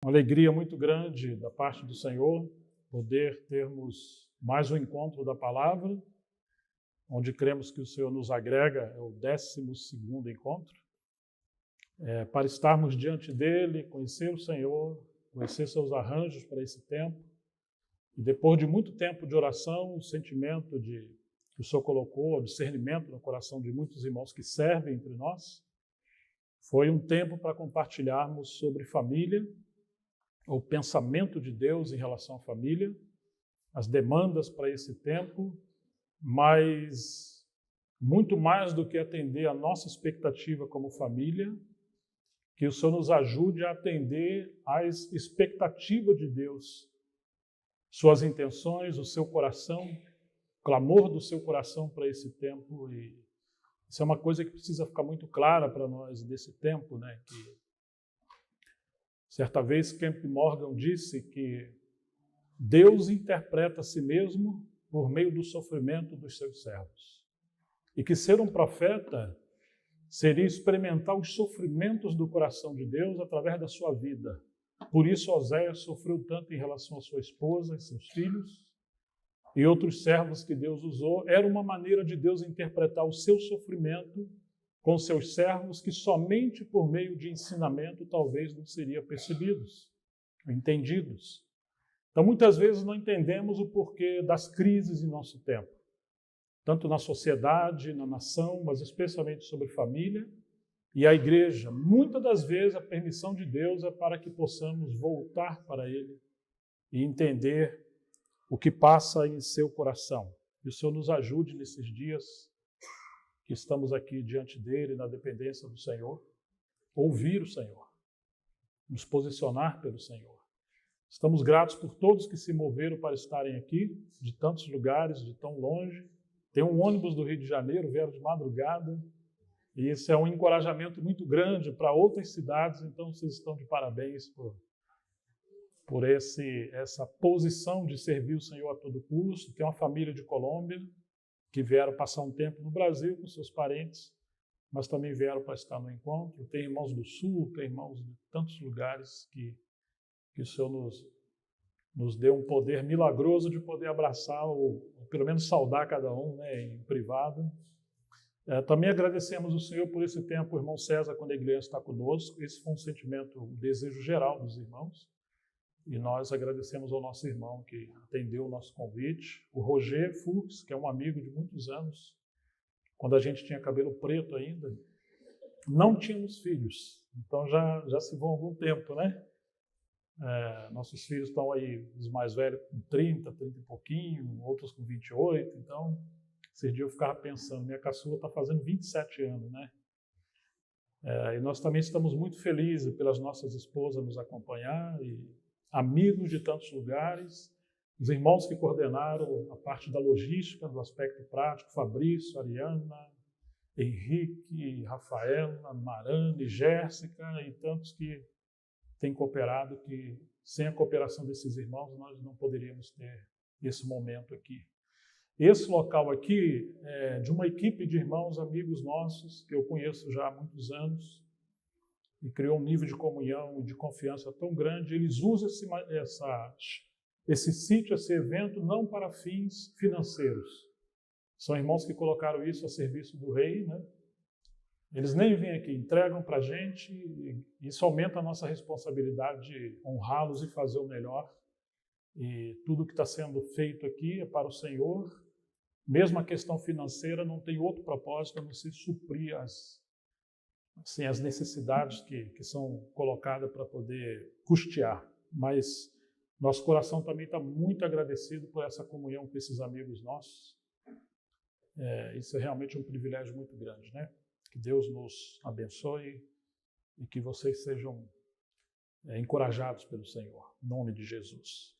Uma alegria muito grande da parte do Senhor poder termos mais um encontro da palavra, onde cremos que o Senhor nos agrega, é o 12º encontro, para estarmos diante dele, conhecer o Senhor, conhecer seus arranjos para esse tempo. E depois de muito tempo de oração, o sentimento que o Senhor colocou, o discernimento no coração de muitos irmãos que servem entre nós, foi um tempo para compartilharmos sobre família, o pensamento de Deus em relação à família, as demandas para esse tempo, mas muito mais do que atender a nossa expectativa como família, que o Senhor nos ajude a atender às expectativas de Deus, suas intenções, o seu coração, o clamor do seu coração para esse tempo. E isso é uma coisa que precisa ficar muito clara para nós desse tempo, né? Que certa vez Kemp Morgan disse que Deus interpreta a si mesmo por meio do sofrimento dos seus servos. E que ser um profeta seria experimentar os sofrimentos do coração de Deus através da sua vida. Por isso Oséias sofreu tanto em relação à sua esposa e seus filhos e outros servos que Deus usou. Era uma maneira de Deus interpretar o seu sofrimento com seus servos, que somente por meio de ensinamento talvez não seriam percebidos, entendidos. Então, muitas vezes não entendemos o porquê das crises em nosso tempo, tanto na sociedade, na nação, mas especialmente sobre família e a igreja. Muitas das vezes a permissão de Deus é para que possamos voltar para Ele e entender o que passa em seu coração. Que o Senhor nos ajude nesses dias que estamos aqui diante dele, na dependência do Senhor, ouvir o Senhor, nos posicionar pelo Senhor. Estamos gratos por todos que se moveram para estarem aqui, de tantos lugares, de tão longe. Tem um ônibus do Rio de Janeiro, vieram de madrugada, e isso é um encorajamento muito grande para outras cidades, então vocês estão de parabéns por essa posição de servir o Senhor a todo custo. Tem uma família de Colômbia, que vieram passar um tempo no Brasil com seus parentes, mas também vieram para estar no encontro. Tem irmãos do Sul, tem irmãos de tantos lugares que o Senhor nos deu um poder milagroso de poder abraçar, ou pelo menos saudar cada um, né, em privado. Também agradecemos o Senhor por esse tempo, o irmão César, quando a igreja está conosco. Esse foi um sentimento, um desejo geral dos irmãos. E nós agradecemos ao nosso irmão que atendeu o nosso convite. O Roger Fux, que é um amigo de muitos anos, quando a gente tinha cabelo preto ainda, não tínhamos filhos. Então já se vão algum tempo, né? Nossos filhos estão aí, os mais velhos com 30 e pouquinho, outros com 28. Então, esse dia eu ficava pensando, minha caçula está fazendo 27 anos, né? E nós também estamos muito felizes pelas nossas esposas nos acompanhar e amigos de tantos lugares, os irmãos que coordenaram a parte da logística, do aspecto prático, Fabrício, Ariana, Henrique, Rafaela, Marane, Jéssica e tantos que têm cooperado, que sem a cooperação desses irmãos nós não poderíamos ter esse momento aqui. Esse local aqui é de uma equipe de irmãos, amigos nossos, que eu conheço já há muitos anos, e criou um nível de comunhão e de confiança tão grande. Eles usam esse sítio, esse evento, não para fins financeiros. São irmãos que colocaram isso a serviço do rei, né? Eles nem vêm aqui, entregam para a gente, e isso aumenta a nossa responsabilidade de honrá-los e fazer o melhor. E tudo que está sendo feito aqui é para o Senhor. Mesmo a questão financeira não tem outro propósito a não ser suprir as necessidades que são colocadas para poder custear. Mas nosso coração também está muito agradecido por essa comunhão com esses amigos nossos. Isso é realmente um privilégio muito grande, né? Que Deus nos abençoe e que vocês sejam encorajados pelo Senhor, em nome de Jesus.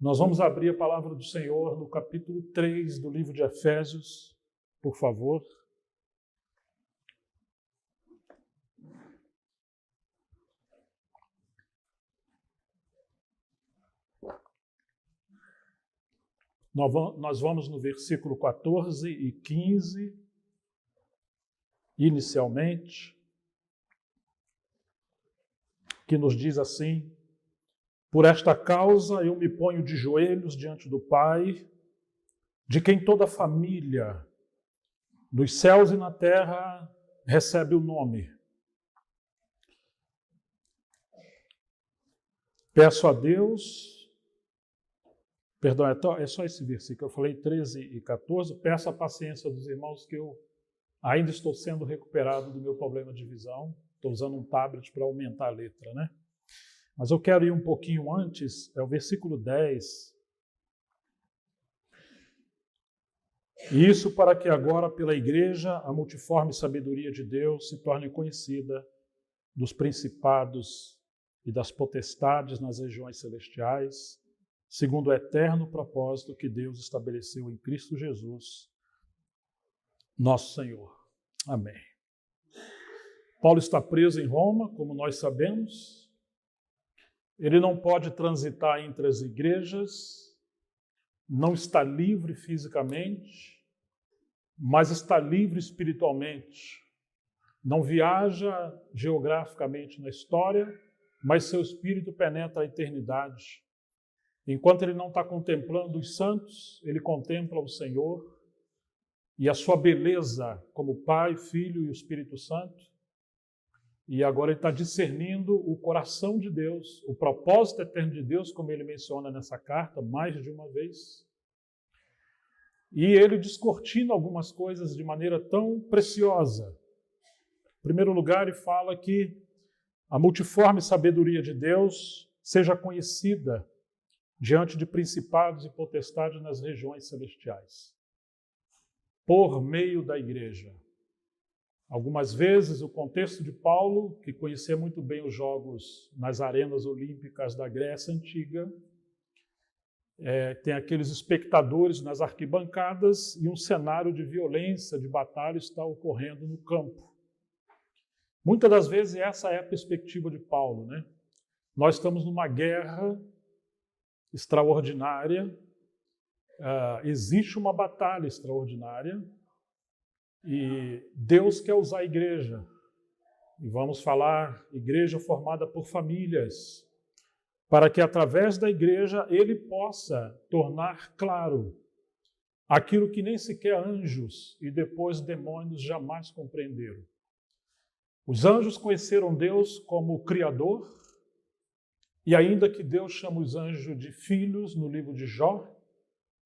Nós vamos abrir a palavra do Senhor no capítulo 3 do livro de Efésios, por favor. Nós vamos no versículo 14 e 15, inicialmente. que nos diz assim: por esta causa eu me ponho de joelhos diante do Pai, de quem toda a família, nos céus e na terra, recebe o nome. Peço a Deus, perdão, é só esse versículo, eu falei 13 e 14, peço a paciência dos irmãos que eu ainda estou sendo recuperado do meu problema de visão, estou usando um tablet para aumentar a letra, né? Mas eu quero ir um pouquinho antes, é o versículo 10. Isso para que agora, pela igreja, a multiforme sabedoria de Deus se torne conhecida dos principados e das potestades nas regiões celestiais, segundo o eterno propósito que Deus estabeleceu em Cristo Jesus, nosso Senhor. Amém. Paulo está preso em Roma, como nós sabemos. Ele não pode transitar entre as igrejas, não está livre fisicamente, mas está livre espiritualmente. Não viaja geograficamente na história, mas seu espírito penetra a eternidade. Enquanto ele não está contemplando os santos, ele contempla o Senhor e a sua beleza como Pai, Filho e o Espírito Santo. E agora ele está discernindo o coração de Deus, o propósito eterno de Deus, como ele menciona nessa carta mais de uma vez. E ele descortina algumas coisas de maneira tão preciosa. Em primeiro lugar, ele fala que a multiforme sabedoria de Deus seja conhecida diante de principados e potestades nas regiões celestiais, por meio da igreja. Algumas vezes o contexto de Paulo, que conhecia muito bem os jogos nas arenas olímpicas da Grécia Antiga, tem aqueles espectadores nas arquibancadas e um cenário de violência, de batalha está ocorrendo no campo. Muitas das vezes essa é a perspectiva de Paulo, né? Nós estamos numa guerra extraordinária, existe uma batalha extraordinária, e Deus quer usar a igreja. E vamos falar igreja formada por famílias, para que através da igreja ele possa tornar claro aquilo que nem sequer anjos e depois demônios jamais compreenderam. Os anjos conheceram Deus como Criador, e ainda que Deus chama os anjos de filhos no livro de Jó,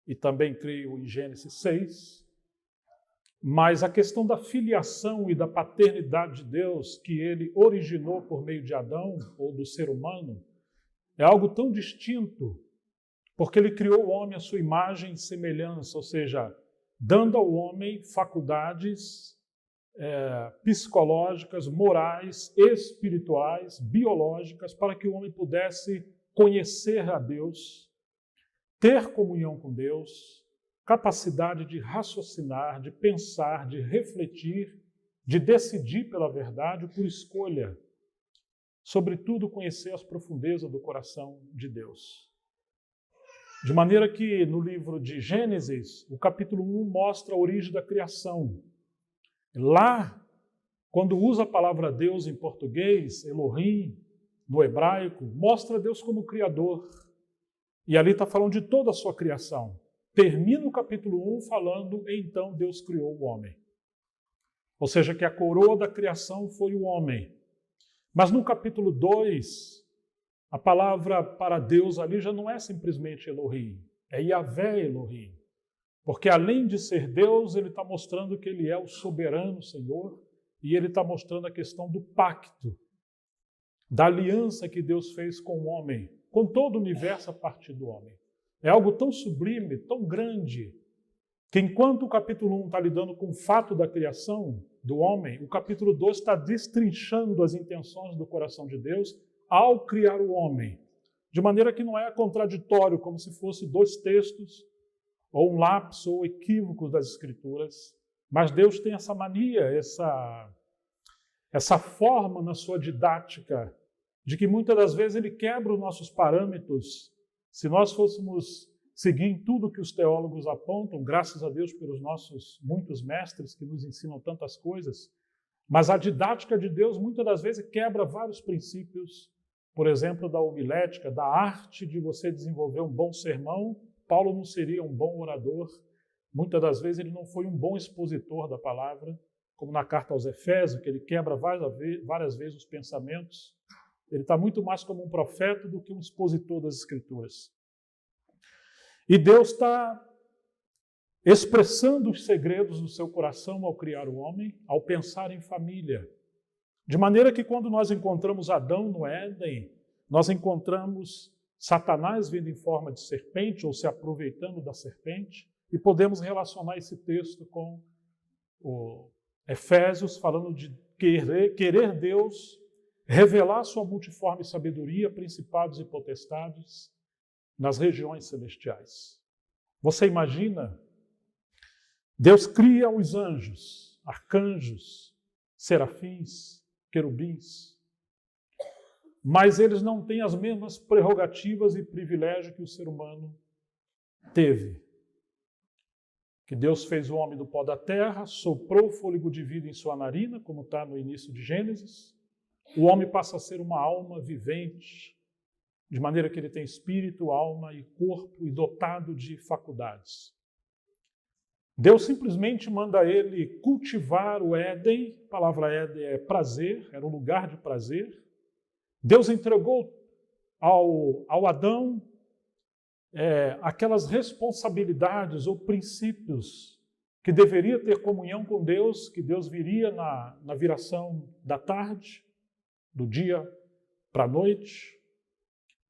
e também creio em Gênesis 6, mas a questão da filiação e da paternidade de Deus, que ele originou por meio de Adão, ou do ser humano, é algo tão distinto, porque ele criou o homem à sua imagem e semelhança, ou seja, dando ao homem faculdades psicológicas, morais, espirituais, biológicas, para que o homem pudesse conhecer a Deus, ter comunhão com Deus, capacidade de raciocinar, de pensar, de refletir, de decidir pela verdade por escolha. Sobretudo, conhecer as profundezas do coração de Deus. De maneira que no livro de Gênesis, o capítulo 1 mostra a origem da criação. Lá, quando usa a palavra Deus em português, Elohim, no hebraico, mostra Deus como Criador. E ali está falando de toda a sua criação. Termina o capítulo 1 falando, então Deus criou o homem. Ou seja, que a coroa da criação foi o homem. Mas no capítulo 2, a palavra para Deus ali já não é simplesmente Elohim, é Yahvé Elohim. Porque além de ser Deus, ele está mostrando que ele é o soberano Senhor, e ele está mostrando a questão do pacto, da aliança que Deus fez com o homem, com todo o universo a partir do homem. É algo tão sublime, tão grande, que enquanto o capítulo 1 está lidando com o fato da criação do homem, o capítulo 2 está destrinchando as intenções do coração de Deus ao criar o homem. De maneira que não é contraditório, como se fosse dois textos, ou um lapso ou equívoco das Escrituras, mas Deus tem essa mania, essa forma na sua didática, de que muitas das vezes ele quebra os nossos parâmetros. Se nós fôssemos seguir em tudo que os teólogos apontam, graças a Deus pelos nossos muitos mestres que nos ensinam tantas coisas, mas a didática de Deus muitas das vezes quebra vários princípios por exemplo, da homilética, da arte de você desenvolver um bom sermão, Paulo não seria um bom orador. Muitas das vezes ele não foi um bom expositor da palavra, como na carta aos Efésios, que ele quebra várias vezes os pensamentos. Ele está muito mais como um profeta do que um expositor das Escrituras. E Deus está expressando os segredos do seu coração ao criar o homem, ao pensar em família. De maneira que quando nós encontramos Adão no Éden, nós encontramos Satanás vindo em forma de serpente ou se aproveitando da serpente, e podemos relacionar esse texto com o Efésios, falando de querer Deus revelar sua multiforme sabedoria, principados e potestades nas regiões celestiais. Você imagina? Deus cria os anjos, arcanjos, serafins, querubins, mas eles não têm as mesmas prerrogativas e privilégios que o ser humano teve. Que Deus fez o homem do pó da terra, soprou o fôlego de vida em sua narina, como está no início de Gênesis. O homem passa a ser uma alma vivente, de maneira que ele tem espírito, alma e corpo, e dotado de faculdades. Deus simplesmente manda ele cultivar o Éden. A palavra Éden é prazer, era um lugar de prazer. Deus entregou ao Adão aquelas responsabilidades ou princípios que deveria ter comunhão com Deus, que Deus viria na viração da tarde, do dia para a noite.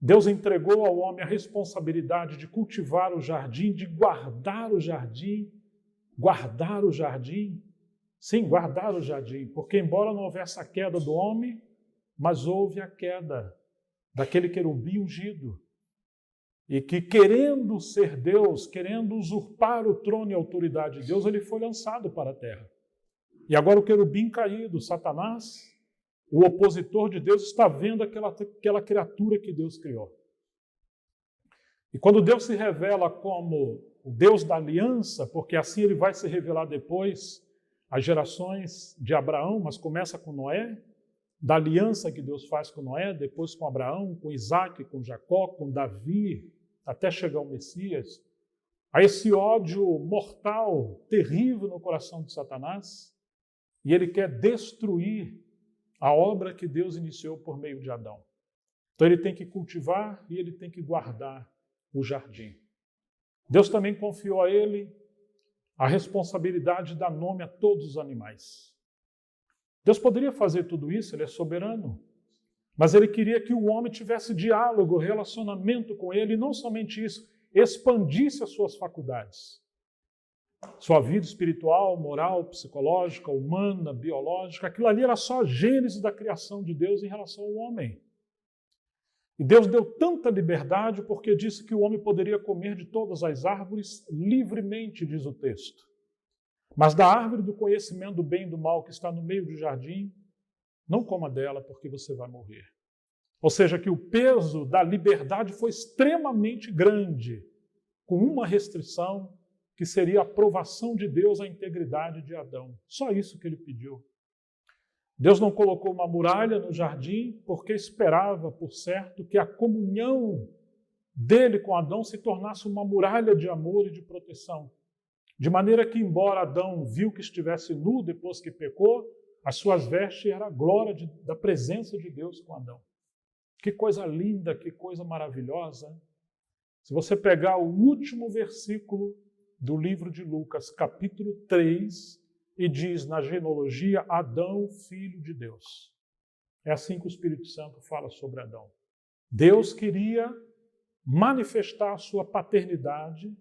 Deus entregou ao homem a responsabilidade de cultivar o jardim, de guardar o jardim. Guardar o jardim? Sim, guardar o jardim, porque embora não houvesse a queda do homem, mas houve a queda daquele querubim ungido. E que, querendo ser Deus, querendo usurpar o trono e a autoridade de Deus, ele foi lançado para a terra. E agora o querubim caído, Satanás, o opositor de Deus, está vendo aquela criatura que Deus criou. E quando Deus se revela como o Deus da aliança, porque assim ele vai se revelar depois às gerações de Abraão, mas começa com Noé, da aliança que Deus faz com Noé, depois com Abraão, com Isaac, com Jacó, com Davi, até chegar o Messias, a esse ódio mortal, terrível no coração de Satanás, e ele quer destruir a obra que Deus iniciou por meio de Adão. Então ele tem que cultivar e ele tem que guardar o jardim. Deus também confiou a ele a responsabilidade de dar nome a todos os animais. Deus poderia fazer tudo isso, ele é soberano. Mas ele queria que o homem tivesse diálogo, relacionamento com ele, e não somente isso, expandisse as suas faculdades. Sua vida espiritual, moral, psicológica, humana, biológica, aquilo ali era só a gênese da criação de Deus em relação ao homem. E Deus deu tanta liberdade porque disse que o homem poderia comer de todas as árvores livremente, diz o texto. Mas da árvore do conhecimento do bem e do mal que está no meio do jardim, não coma dela porque você vai morrer. Ou seja, que o peso da liberdade foi extremamente grande, com uma restrição que seria a aprovação de Deus à integridade de Adão. Só isso que ele pediu. Deus não colocou uma muralha no jardim porque esperava, por certo, que a comunhão dele com Adão se tornasse uma muralha de amor e de proteção. De maneira que, embora Adão viu que estivesse nu depois que pecou, as suas vestes eram a glória da presença de Deus com Adão. Que coisa linda, que coisa maravilhosa. Se você pegar o último versículo do livro de Lucas, capítulo 3, e diz na genealogia, Adão, filho de Deus. É assim que o Espírito Santo fala sobre Adão. Deus queria manifestar a sua paternidade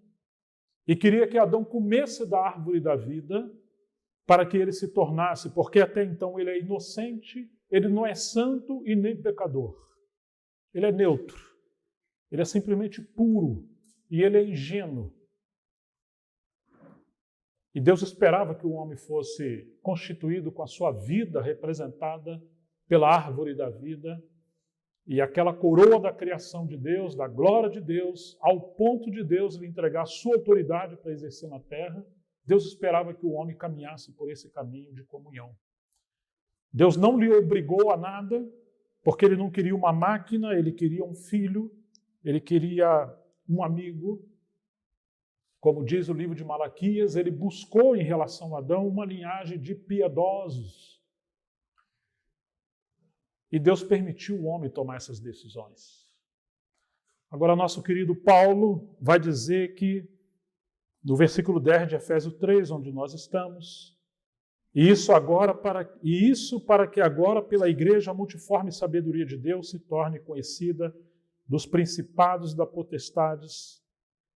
e queria que Adão comesse da árvore da vida para que ele se tornasse, porque até então ele é inocente, ele não é santo e nem pecador. Ele é neutro, ele é simplesmente puro e ele é ingênuo. E Deus esperava que o homem fosse constituído com a sua vida representada pela árvore da vida e aquela coroa da criação de Deus, da glória de Deus, ao ponto de Deus lhe entregar a sua autoridade para exercer na terra. Deus esperava que o homem caminhasse por esse caminho de comunhão. Deus não lhe obrigou a nada, porque ele não queria uma máquina, ele queria um filho, ele queria um amigo. Como diz o livro de Malaquias, ele buscou em relação a Adão uma linhagem de piedosos. E Deus permitiu o homem tomar essas decisões. Agora, nosso querido Paulo vai dizer que, no versículo 10 de Efésios 3, onde nós estamos, isso para que agora, pela igreja, a multiforme sabedoria de Deus se torne conhecida dos principados e das potestades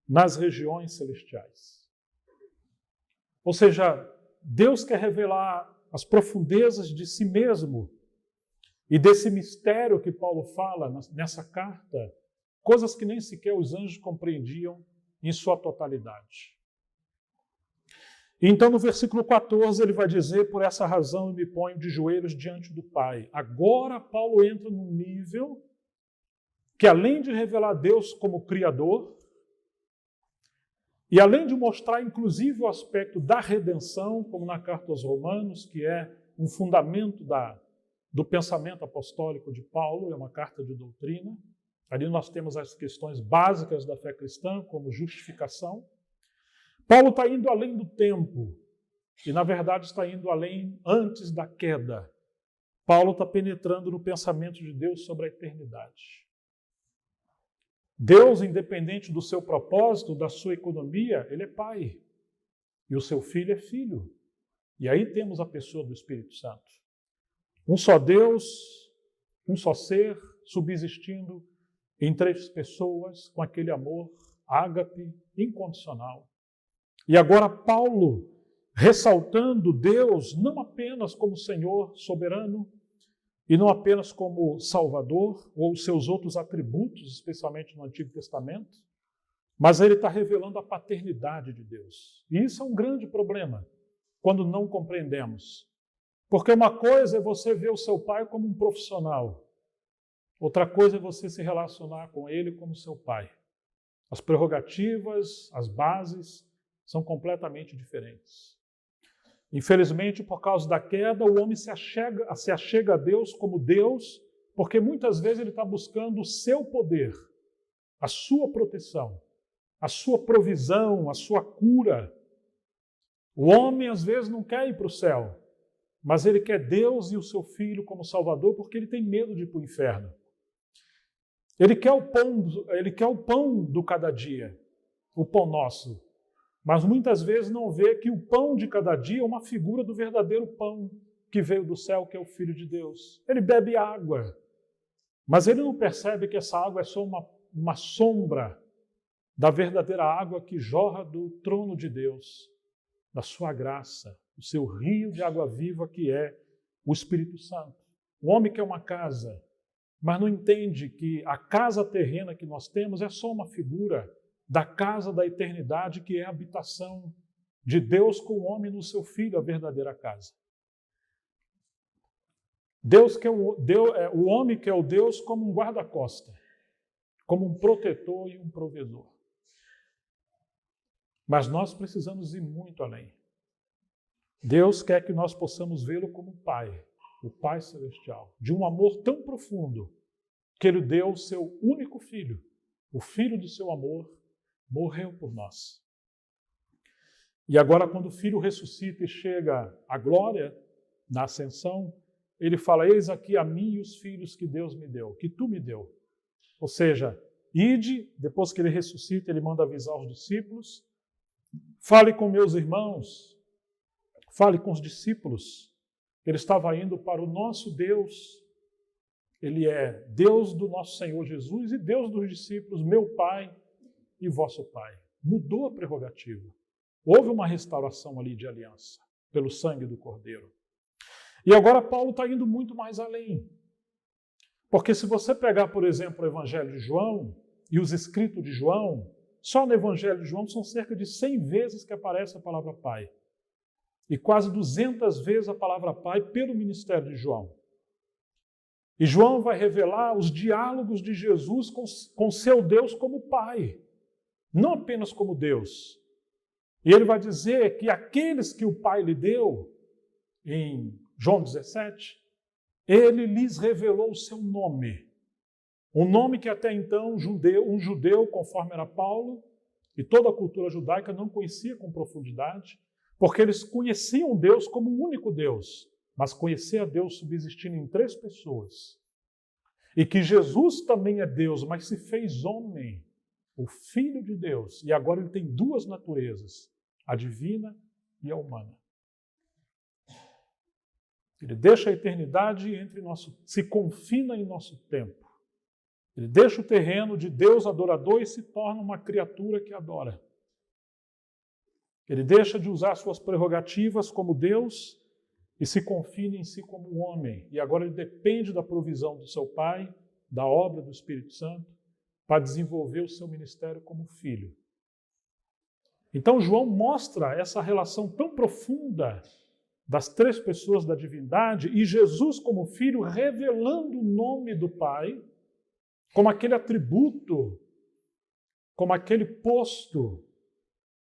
nas regiões celestiais. Ou seja, Deus quer revelar as profundezas de si mesmo e desse mistério que Paulo fala nessa carta, coisas que nem sequer os anjos compreendiam em sua totalidade. Então, no versículo 14, ele vai dizer, por essa razão eu me ponho de joelhos diante do Pai. Agora, Paulo entra num nível que, além de revelar Deus como Criador, e além de mostrar, inclusive, o aspecto da redenção, como na carta aos Romanos, que é um fundamento do pensamento apostólico de Paulo, é uma carta de doutrina. Ali nós temos as questões básicas da fé cristã, como justificação. Paulo está indo além do tempo, e na verdade está indo além antes da queda. Paulo está penetrando no pensamento de Deus sobre a eternidade. Deus, independente do seu propósito, da sua economia, ele é pai. E o seu filho é filho. E aí temos a pessoa do Espírito Santo. Um só Deus, um só ser, subsistindo em três pessoas, com aquele amor ágape, incondicional. E agora Paulo, ressaltando Deus não apenas como Senhor soberano, e não apenas como Salvador, ou seus outros atributos, especialmente no Antigo Testamento, mas ele está revelando a paternidade de Deus. E isso é um grande problema, quando não compreendemos. Porque uma coisa é você ver o seu pai como um profissional, outra coisa é você se relacionar com ele como seu pai. As prerrogativas, as bases são completamente diferentes. Infelizmente, por causa da queda, o homem se achega a Deus como Deus, porque muitas vezes ele está buscando o seu poder, a sua proteção, a sua provisão, a sua cura. O homem, às vezes, não quer ir para o céu, mas ele quer Deus e o seu Filho como Salvador porque ele tem medo de ir para o inferno. Ele quer o pão do cada dia, o pão nosso. Mas muitas vezes não vê que o pão de cada dia é uma figura do verdadeiro pão que veio do céu, que é o Filho de Deus. Ele bebe água, mas ele não percebe que essa água é só uma sombra da verdadeira água que jorra do trono de Deus, da sua graça, o seu rio de água viva que é o Espírito Santo. O homem quer uma casa, mas não entende que a casa terrena que nós temos é só uma figura da casa da eternidade, que é a habitação de Deus com o homem no seu Filho, a verdadeira casa. O homem quer o Deus como um guarda-costa, como um protetor e um provedor. Mas nós precisamos ir muito além. Deus quer que nós possamos vê-lo como Pai, o Pai Celestial, de um amor tão profundo que Ele deu o seu único Filho, o Filho do seu amor, morreu por nós. E agora, quando o Filho ressuscita e chega à glória, na ascensão, ele fala, eis aqui a mim e os filhos que Deus me deu, que tu me deu. Ou seja, ide, depois que ele ressuscita, ele manda avisar os discípulos, fale com meus irmãos, fale com os discípulos. Ele estava indo para o nosso Deus. Ele é Deus do nosso Senhor Jesus e Deus dos discípulos, meu Pai e vosso Pai. Mudou a prerrogativa. Houve uma restauração ali de aliança, pelo sangue do Cordeiro. E agora Paulo está indo muito mais além. Porque se você pegar, por exemplo, o Evangelho de João e os escritos de João, só no Evangelho de João são cerca de 100 vezes que aparece a palavra Pai. E quase 200 vezes a palavra Pai pelo ministério de João. E João vai revelar os diálogos de Jesus com seu Deus como Pai, não apenas como Deus. E ele vai dizer que aqueles que o Pai lhe deu, em João 17, ele lhes revelou o seu nome. Um nome que até então um judeu, conforme era Paulo, e toda a cultura judaica não conhecia com profundidade, porque eles conheciam Deus como um único Deus, mas conhecer a Deus subsistindo em 3 pessoas. E que Jesus também é Deus, mas se fez homem, o Filho de Deus, e agora ele tem 2 naturezas, a divina e a humana. Ele deixa a eternidade se confina em nosso tempo. Ele deixa o terreno de Deus adorador e se torna uma criatura que adora. Ele deixa de usar suas prerrogativas como Deus e se confina em si como um homem. E agora ele depende da provisão do seu Pai, da obra do Espírito Santo, para desenvolver o seu ministério como filho. Então João mostra essa relação tão profunda das 3 pessoas da divindade e Jesus como filho revelando o nome do Pai como aquele atributo, como aquele posto,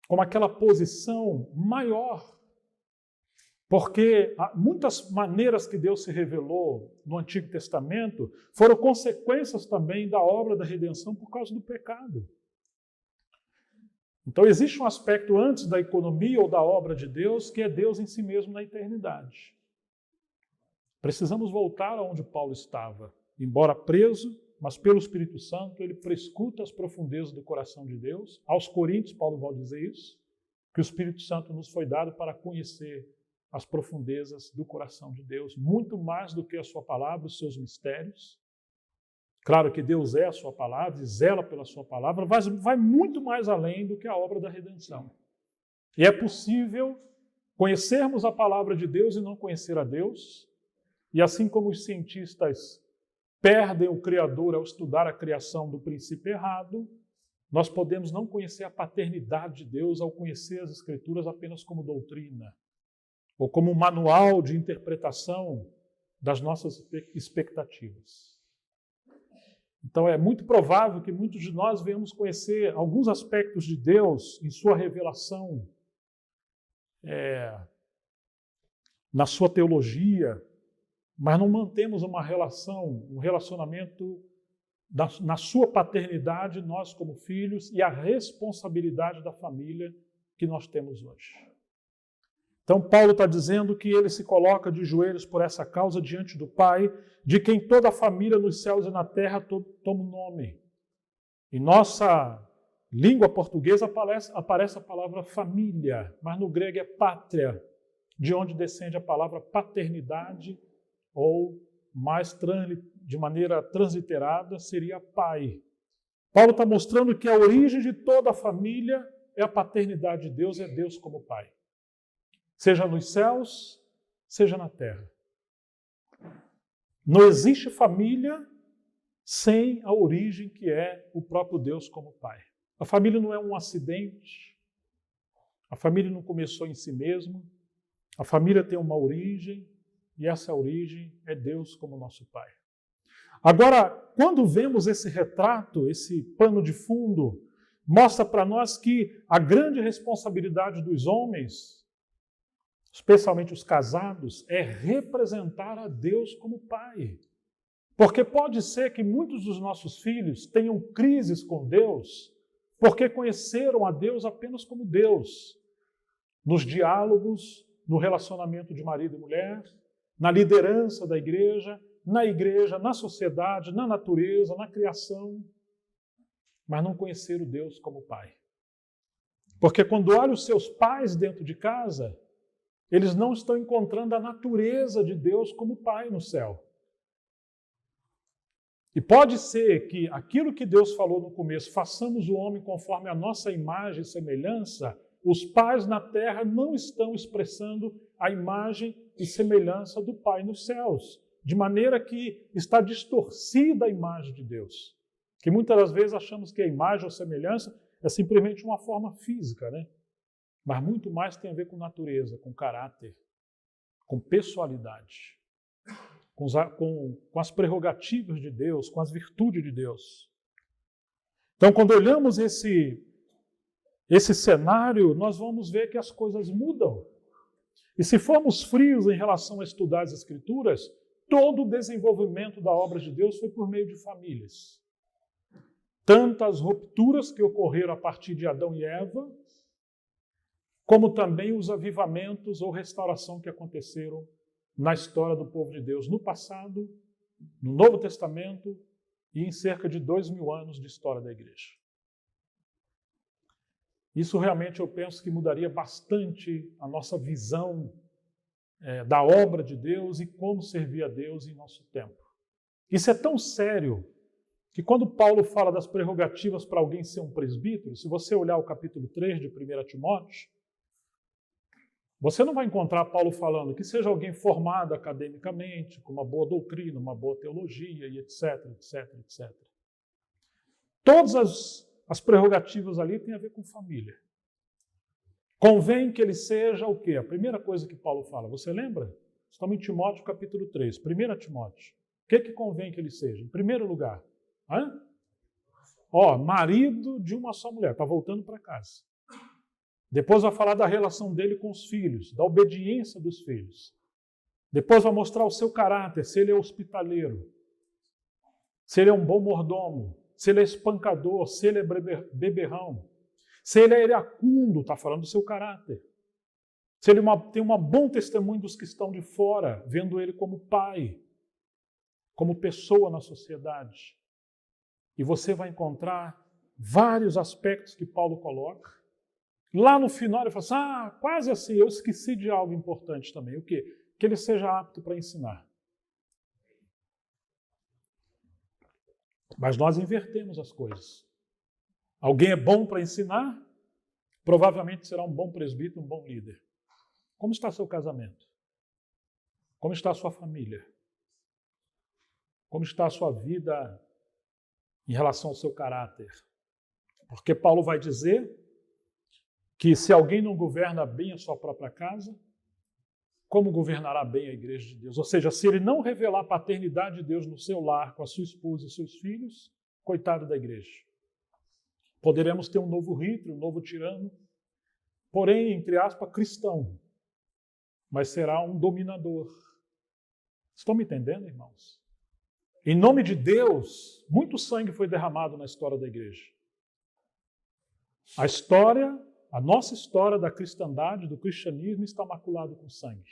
como aquela posição maior. Porque muitas maneiras que Deus se revelou no Antigo Testamento foram consequências também da obra da redenção por causa do pecado. Então existe um aspecto antes da economia ou da obra de Deus, que é Deus em si mesmo na eternidade. Precisamos voltar aonde Paulo estava. Embora preso, mas pelo Espírito Santo, ele prescuta as profundezas do coração de Deus. Aos Coríntios, Paulo vai dizer isso, que o Espírito Santo nos foi dado para conhecer as profundezas do coração de Deus, muito mais do que a sua palavra, os seus mistérios. Claro que Deus é a sua palavra e zela pela sua palavra, mas vai muito mais além do que a obra da redenção. E é possível conhecermos a palavra de Deus e não conhecer a Deus, e assim como os cientistas perdem o Criador ao estudar a criação do princípio errado, nós podemos não conhecer a paternidade de Deus ao conhecer as Escrituras apenas como doutrina, ou como um manual de interpretação das nossas expectativas. Então é muito provável que muitos de nós venhamos conhecer alguns aspectos de Deus em sua revelação, na sua teologia, mas não mantemos uma relação, um relacionamento na sua paternidade, nós como filhos, e a responsabilidade da família que nós temos hoje. Então Paulo está dizendo que ele se coloca de joelhos por essa causa diante do Pai, de quem toda a família nos céus e na terra toma o nome. Em nossa língua portuguesa aparece a palavra família, mas no grego é pátria, de onde descende a palavra paternidade, ou de maneira transliterada seria pai. Paulo está mostrando que a origem de toda a família é a paternidade de Deus, é Deus como Pai. Seja nos céus, seja na terra. Não existe família sem a origem que é o próprio Deus como Pai. A família não é um acidente, a família não começou em si mesma, a família tem uma origem, e essa origem é Deus como nosso Pai. Agora, quando vemos esse retrato, esse pano de fundo, mostra para nós que a grande responsabilidade dos homens, especialmente os casados, é representar a Deus como Pai. Porque pode ser que muitos dos nossos filhos tenham crises com Deus, porque conheceram a Deus apenas como Deus, nos diálogos, no relacionamento de marido e mulher, na liderança da igreja, na sociedade, na natureza, na criação, mas não conhecer o Deus como Pai. Porque quando olham os seus pais dentro de casa, eles não estão encontrando a natureza de Deus como Pai no céu. E pode ser que aquilo que Deus falou no começo, façamos o homem conforme a nossa imagem e semelhança, os pais na terra não estão expressando a imagem e semelhança do Pai nos céus, de maneira que está distorcida a imagem de Deus. Que muitas das vezes achamos que a imagem ou semelhança é simplesmente uma forma física, né? Mas muito mais tem a ver com natureza, com caráter, com pessoalidade, com as prerrogativas de Deus, com as virtudes de Deus. Então, quando olhamos esse cenário, nós vamos ver que as coisas mudam. E se formos frios em relação a estudar as Escrituras, todo o desenvolvimento da obra de Deus foi por meio de famílias. Tanto as rupturas que ocorreram a partir de Adão e Eva, como também os avivamentos ou restauração que aconteceram na história do povo de Deus no passado, no Novo Testamento e em cerca de 2000 anos de história da igreja. Isso realmente eu penso que mudaria bastante a nossa visão da obra de Deus e como servir a Deus em nosso tempo. Isso é tão sério que quando Paulo fala das prerrogativas para alguém ser um presbítero, se você olhar o capítulo 3 de 1 Timóteo, você não vai encontrar Paulo falando que seja alguém formado academicamente, com uma boa doutrina, uma boa teologia e etc, etc, etc. Todas as prerrogativas ali têm a ver com família. Convém que ele seja o quê? A primeira coisa que Paulo fala, você lembra? Estamos em Timóteo capítulo 3, 1 Timóteo. O que convém que ele seja? Em primeiro lugar, marido de uma só mulher, está voltando para casa. Depois vai falar da relação dele com os filhos, da obediência dos filhos. Depois vai mostrar o seu caráter, se ele é hospitaleiro, se ele é um bom mordomo, se ele é espancador, se ele é beberrão, se ele é iracundo, está falando do seu caráter. Se ele tem um bom testemunho dos que estão de fora, vendo ele como pai, como pessoa na sociedade. E você vai encontrar vários aspectos que Paulo coloca. Lá no final ele fala assim, quase assim, eu esqueci de algo importante também. O quê? Que ele seja apto para ensinar. Mas nós invertemos as coisas. Alguém é bom para ensinar, provavelmente será um bom presbítero, um bom líder. Como está seu casamento? Como está a sua família? Como está a sua vida em relação ao seu caráter? Porque Paulo vai dizer que se alguém não governa bem a sua própria casa, como governará bem a igreja de Deus? Ou seja, se ele não revelar a paternidade de Deus no seu lar, com a sua esposa e seus filhos, coitado da igreja. Poderemos ter um novo Hitler, um novo tirano, porém, entre aspas, cristão, mas será um dominador. Estão me entendendo, irmãos? Em nome de Deus, muito sangue foi derramado na história da igreja. A nossa história da cristandade, do cristianismo, está maculada com sangue.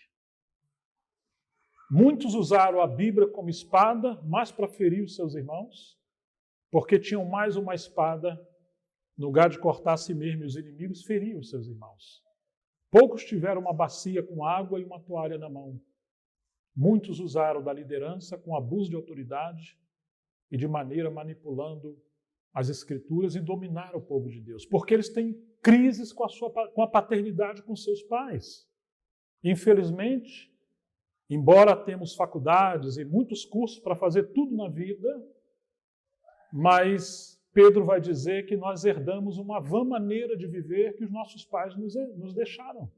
Muitos usaram a Bíblia como espada, mais para ferir os seus irmãos, porque tinham mais uma espada, no lugar de cortar a si mesmo e os inimigos, feriam os seus irmãos. Poucos tiveram uma bacia com água e uma toalha na mão. Muitos usaram da liderança com abuso de autoridade e de maneira manipulando as Escrituras e dominaram o povo de Deus, porque eles têm crises com a paternidade com seus pais. Infelizmente, embora temos faculdades e muitos cursos para fazer tudo na vida, mas Pedro vai dizer que nós herdamos uma vã maneira de viver que os nossos pais nos deixaram.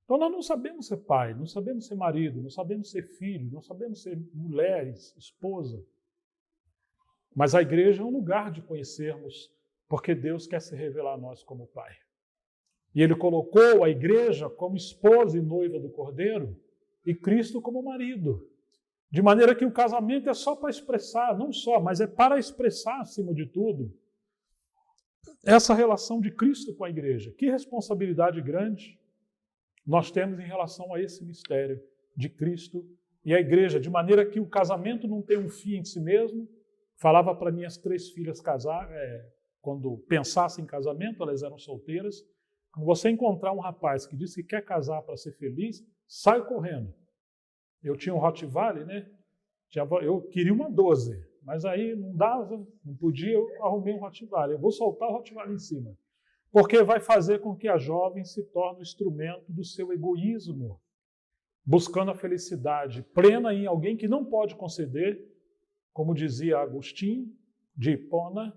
Então nós não sabemos ser pai, não sabemos ser marido, não sabemos ser filho, não sabemos ser mulheres, esposa. Mas a igreja é um lugar de conhecermos, porque Deus quer se revelar a nós como pai. E ele colocou a igreja como esposa e noiva do Cordeiro e Cristo como marido. De maneira que o casamento é só para expressar, não só, mas é para expressar, acima de tudo, essa relação de Cristo com a igreja. Que responsabilidade grande nós temos em relação a esse mistério de Cristo e a igreja, de maneira que o casamento não tem um fim em si mesmo. Falava para minhas 3 filhas casar, quando pensassem em casamento, elas eram solteiras. Quando você encontrar um rapaz que diz que quer casar para ser feliz, sai correndo. Eu tinha um Rottweiler, né? Eu queria uma 12, mas aí não dava, não podia, eu arrumei um Rottweiler. Eu vou soltar o Rottweiler em cima. Porque vai fazer com que a jovem se torne um instrumento do seu egoísmo, buscando a felicidade plena em alguém que não pode conceder, como dizia Agostinho de Hipona,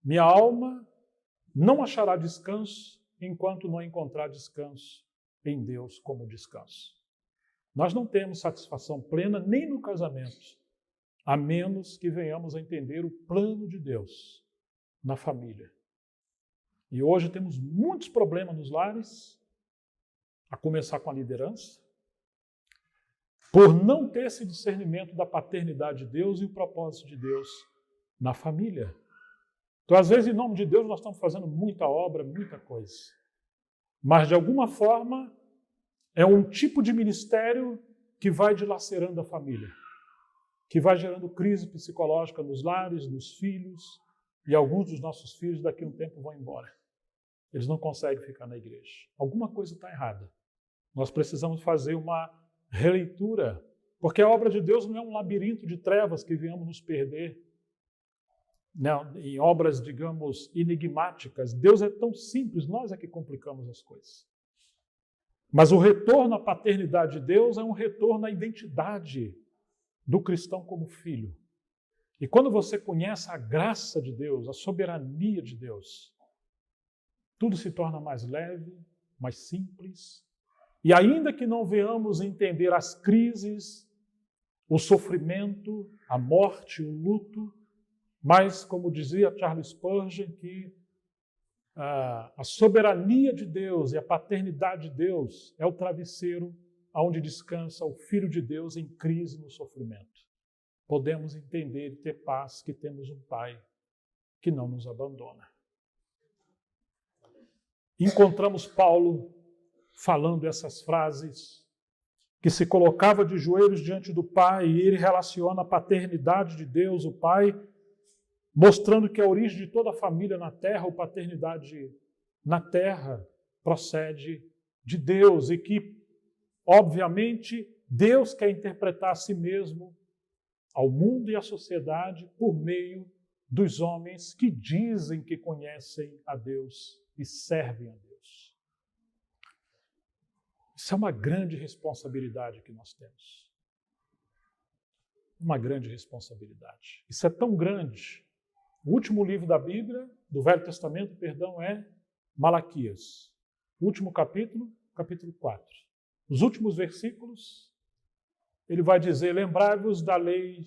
minha alma não achará descanso enquanto não encontrar descanso em Deus como descanso. Nós não temos satisfação plena nem no casamento, a menos que venhamos a entender o plano de Deus na família. E hoje temos muitos problemas nos lares, a começar com a liderança. por não ter esse discernimento da paternidade de Deus e o propósito de Deus na família. Então, às vezes, em nome de Deus, nós estamos fazendo muita obra, muita coisa. Mas, de alguma forma, é um tipo de ministério que vai dilacerando a família, que vai gerando crise psicológica nos lares, nos filhos, e alguns dos nossos filhos daqui a um tempo vão embora. Eles não conseguem ficar na igreja. Alguma coisa está errada. Nós precisamos fazer uma releitura, porque a obra de Deus não é um labirinto de trevas que viemos nos perder, não, em obras, digamos, enigmáticas. Deus é tão simples, nós é que complicamos as coisas. Mas o retorno à paternidade de Deus é um retorno à identidade do cristão como filho. E quando você conhece a graça de Deus, a soberania de Deus, tudo se torna mais leve, mais simples. E ainda que não venhamos entender as crises, o sofrimento, a morte, o luto, mas, como dizia Charles Spurgeon, que a soberania de Deus e a paternidade de Deus é o travesseiro onde descansa o Filho de Deus em crise no sofrimento. Podemos entender e ter paz que temos um Pai que não nos abandona. Encontramos Paulo falando essas frases, que se colocava de joelhos diante do Pai, e ele relaciona a paternidade de Deus, o Pai, mostrando que a origem de toda a família na terra, ou paternidade na terra, procede de Deus, e que, obviamente, Deus quer interpretar a si mesmo ao mundo e à sociedade por meio dos homens que dizem que conhecem a Deus e servem a Deus. Isso é uma grande responsabilidade que nós temos. Uma grande responsabilidade. Isso é tão grande. O último livro da Bíblia, do Velho Testamento, é Malaquias. O último capítulo, capítulo 4. Os últimos versículos, ele vai dizer: lembrai-vos da lei,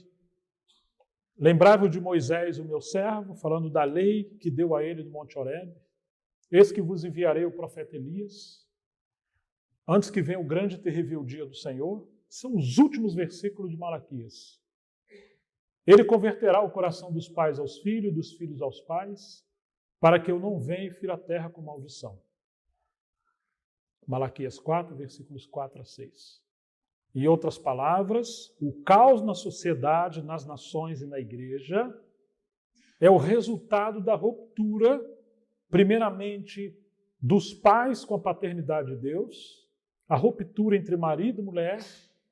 lembrai-vos de Moisés, o meu servo, falando da lei que deu a ele no Monte Horebe. Eis que vos enviarei o profeta Elias, antes que venha o grande e terrível dia do Senhor. São os últimos versículos de Malaquias. Ele converterá o coração dos pais aos filhos, dos filhos aos pais, para que eu não venha e fira a terra com maldição. Malaquias 4, versículos 4 a 6. Em outras palavras, o caos na sociedade, nas nações e na igreja é o resultado da ruptura, primeiramente, dos pais com a paternidade de Deus, a ruptura entre marido e mulher,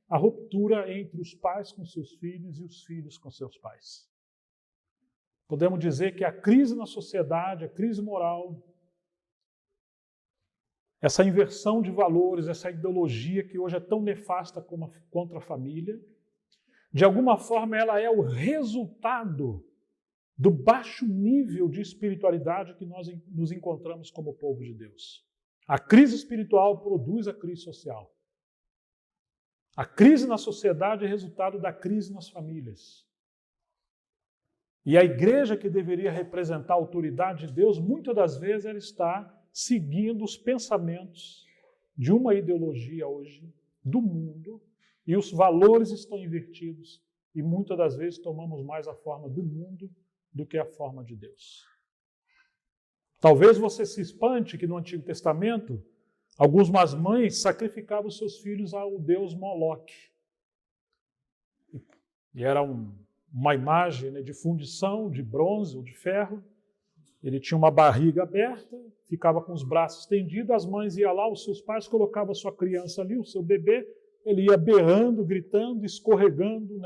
a ruptura entre os pais com seus filhos e os filhos com seus pais. Podemos dizer que a crise na sociedade, a crise moral, essa inversão de valores, essa ideologia que hoje é tão nefasta contra a família, de alguma forma ela é o resultado do baixo nível de espiritualidade que nós nos encontramos como povo de Deus. A crise espiritual produz a crise social. A crise na sociedade é resultado da crise nas famílias. E a igreja, que deveria representar a autoridade de Deus, muitas das vezes ela está seguindo os pensamentos de uma ideologia hoje, do mundo, e os valores estão invertidos, e muitas das vezes tomamos mais a forma do mundo do que a forma de Deus. Talvez você se espante que no Antigo Testamento algumas mães sacrificavam seus filhos ao deus Moloque. E era uma imagem, né, de fundição, de bronze ou de ferro. Ele tinha uma barriga aberta, ficava com os braços estendidos, as mães iam lá, os seus pais colocavam a sua criança ali, o seu bebê, ele ia berrando, gritando, escorregando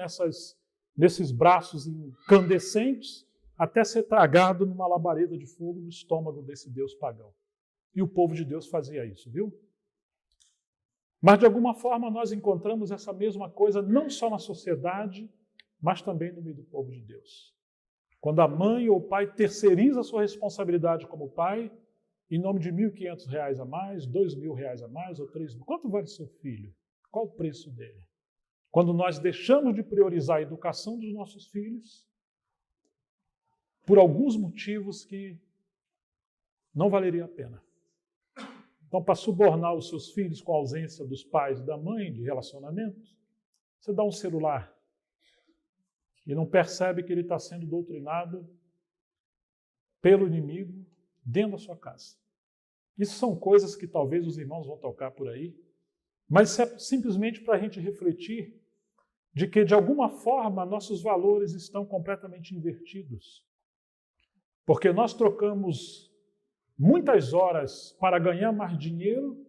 nesses braços incandescentes, até ser tragado numa labareda de fogo no estômago desse deus pagão. E o povo de Deus fazia isso, viu? Mas, de alguma forma, nós encontramos essa mesma coisa não só na sociedade, mas também no meio do povo de Deus. Quando a mãe ou o pai terceiriza a sua responsabilidade como pai, em nome de R$ 1.500 a mais, R$ 2.000 a mais ou 3.000. Quanto vale seu filho? Qual o preço dele? Quando nós deixamos de priorizar a educação dos nossos filhos, por alguns motivos que não valeria a pena. Então, para subornar os seus filhos com a ausência dos pais e da mãe, de relacionamento, Você dá um celular e não percebe que ele está sendo doutrinado pelo inimigo dentro da sua casa. Isso são coisas que talvez os irmãos vão tocar por aí, mas é simplesmente para a gente refletir de que, de alguma forma, nossos valores estão completamente invertidos. Porque nós trocamos muitas horas para ganhar mais dinheiro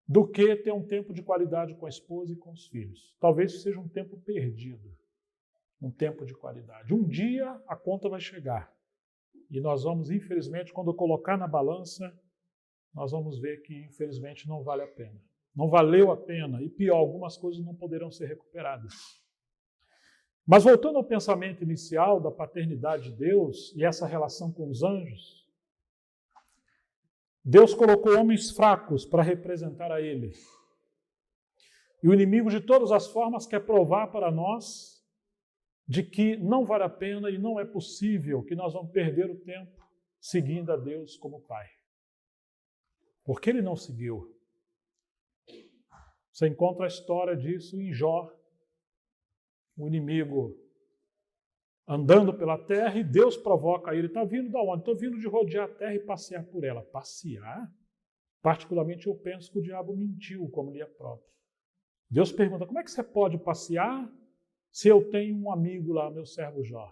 do que ter um tempo de qualidade com a esposa e com os filhos. Talvez seja um tempo perdido, um tempo de qualidade. Um dia a conta vai chegar e nós vamos, infelizmente, quando colocar na balança, nós vamos ver que, infelizmente, não vale a pena. Não valeu a pena e, pior, algumas coisas não poderão ser recuperadas. Mas voltando ao pensamento inicial da paternidade de Deus e essa relação com os anjos, Deus colocou homens fracos para representar a Ele. E o inimigo, de todas as formas, quer provar para nós de que não vale a pena e não é possível que nós vamos perder o tempo seguindo a Deus como Pai. Porque Ele não seguiu. Você encontra a história disso em Jó, o inimigo andando pela terra e Deus provoca ele. Está vindo de onde? Estou vindo de rodear a terra e passear por ela. Passear? Particularmente eu penso que o diabo mentiu, como lhe é próprio. Deus pergunta, como é que você pode passear se eu tenho um amigo lá, meu servo Jó?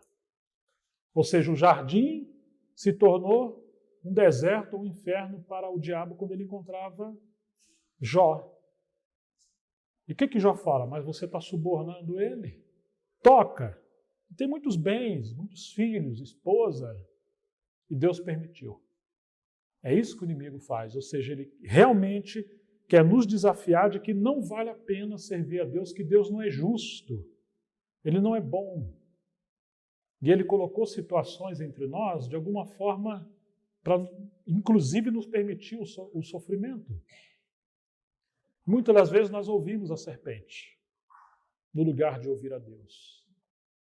Ou seja, o jardim se tornou um deserto, um inferno para o diabo quando ele encontrava Jó. E o que Jó fala? Mas você está subornando ele? Toca. Tem muitos bens, muitos filhos, esposa. E Deus permitiu. É isso que o inimigo faz. Ou seja, ele realmente quer nos desafiar de que não vale a pena servir a Deus, que Deus não é justo. Ele não é bom. E ele colocou situações entre nós, de alguma forma, para inclusive nos permitir o sofrimento. Muitas das vezes nós ouvimos a serpente, no lugar de ouvir a Deus.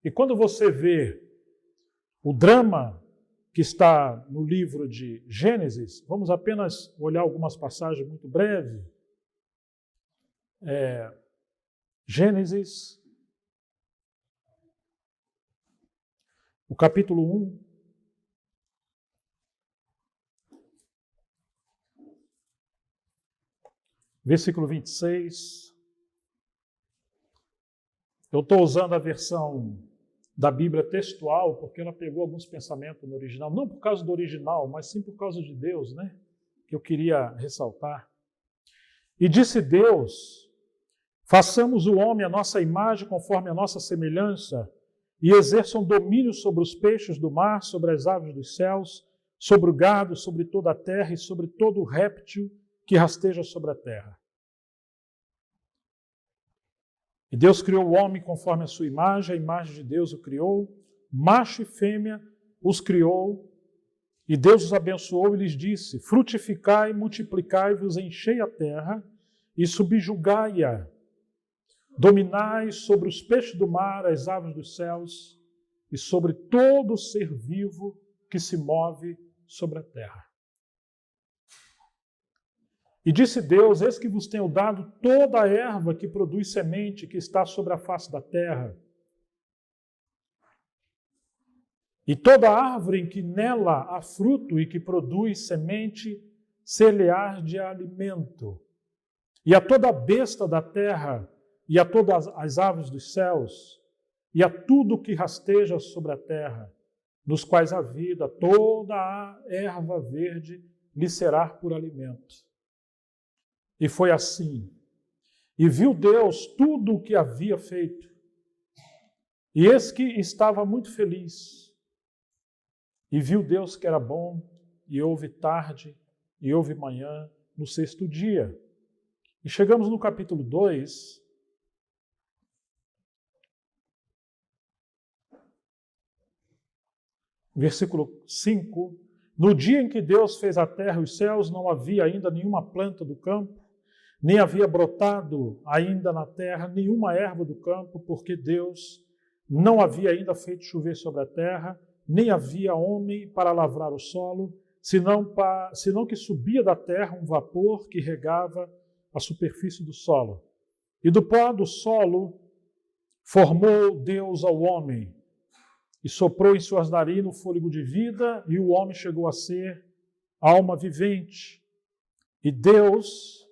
E quando você vê o drama que está no livro de Gênesis, vamos apenas olhar algumas passagens muito breves. Gênesis, o capítulo 1. Versículo 26. Eu estou usando a versão da Bíblia textual, porque ela pegou alguns pensamentos no original, não por causa do original, mas sim por causa de Deus, né? Que eu queria ressaltar. E disse Deus, façamos o homem à nossa imagem, conforme a nossa semelhança, e exerçam domínio sobre os peixes do mar, sobre as aves dos céus, sobre o gado, sobre toda a terra e sobre todo o réptil que rasteja sobre a terra. E Deus criou o homem conforme a sua imagem, a imagem de Deus o criou, macho e fêmea os criou, e Deus os abençoou e lhes disse, frutificai, multiplicai-vos, enchei a terra e subjugai-a, dominai sobre os peixes do mar, as aves dos céus e sobre todo ser vivo que se move sobre a terra. E disse Deus, eis que vos tenho dado toda a erva que produz semente, que está sobre a face da terra. E toda árvore em que nela há fruto e que produz semente, ser-lhe-á de alimento. E a toda besta da terra, e a todas as aves dos céus, e a tudo que rasteja sobre a terra, nos quais há vida, toda a erva verde lhe será por alimento. E foi assim. E viu Deus tudo o que havia feito. E eis que estava muito feliz. E viu Deus que era bom, e houve tarde, e houve manhã, no sexto dia. E chegamos no capítulo 2, versículo 5. No dia em que Deus fez a terra e os céus, não havia ainda nenhuma planta do campo, nem havia brotado ainda na terra nenhuma erva do campo, porque Deus não havia ainda feito chover sobre a terra, nem havia homem para lavrar o solo, senão que subia da terra um vapor que regava a superfície do solo. E do pó do solo Formou Deus ao homem e soprou em suas narinas o fôlego de vida, e o homem chegou a ser alma vivente. E Deus,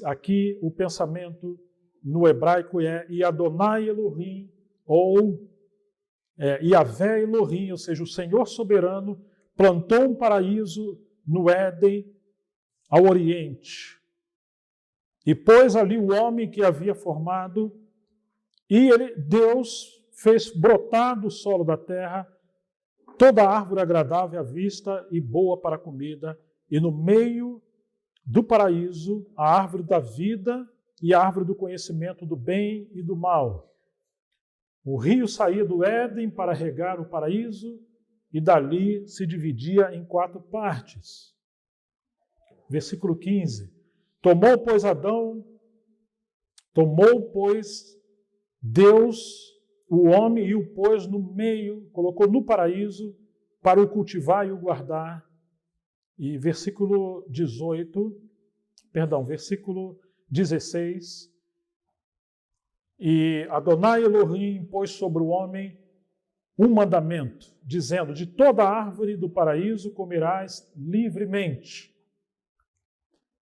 aqui o pensamento no hebraico é Adonai Elohim, ou Yahvé Elohim, ou seja, o Senhor soberano, plantou um paraíso no Éden, ao Oriente. E pôs ali o homem que havia formado, e Deus fez brotar do solo da terra toda árvore agradável à vista e boa para a comida, e no meio do paraíso a árvore da vida e a árvore do conhecimento do bem e do mal. O rio saía do Éden para regar o paraíso, e dali se dividia em 4 partes. Versículo 15. Tomou, pois, Deus o homem e o pôs no meio, colocou no paraíso para o cultivar e o guardar. E versículo 16. E Adonai Elohim pôs sobre o homem um mandamento, dizendo: de toda árvore do paraíso comerás livremente,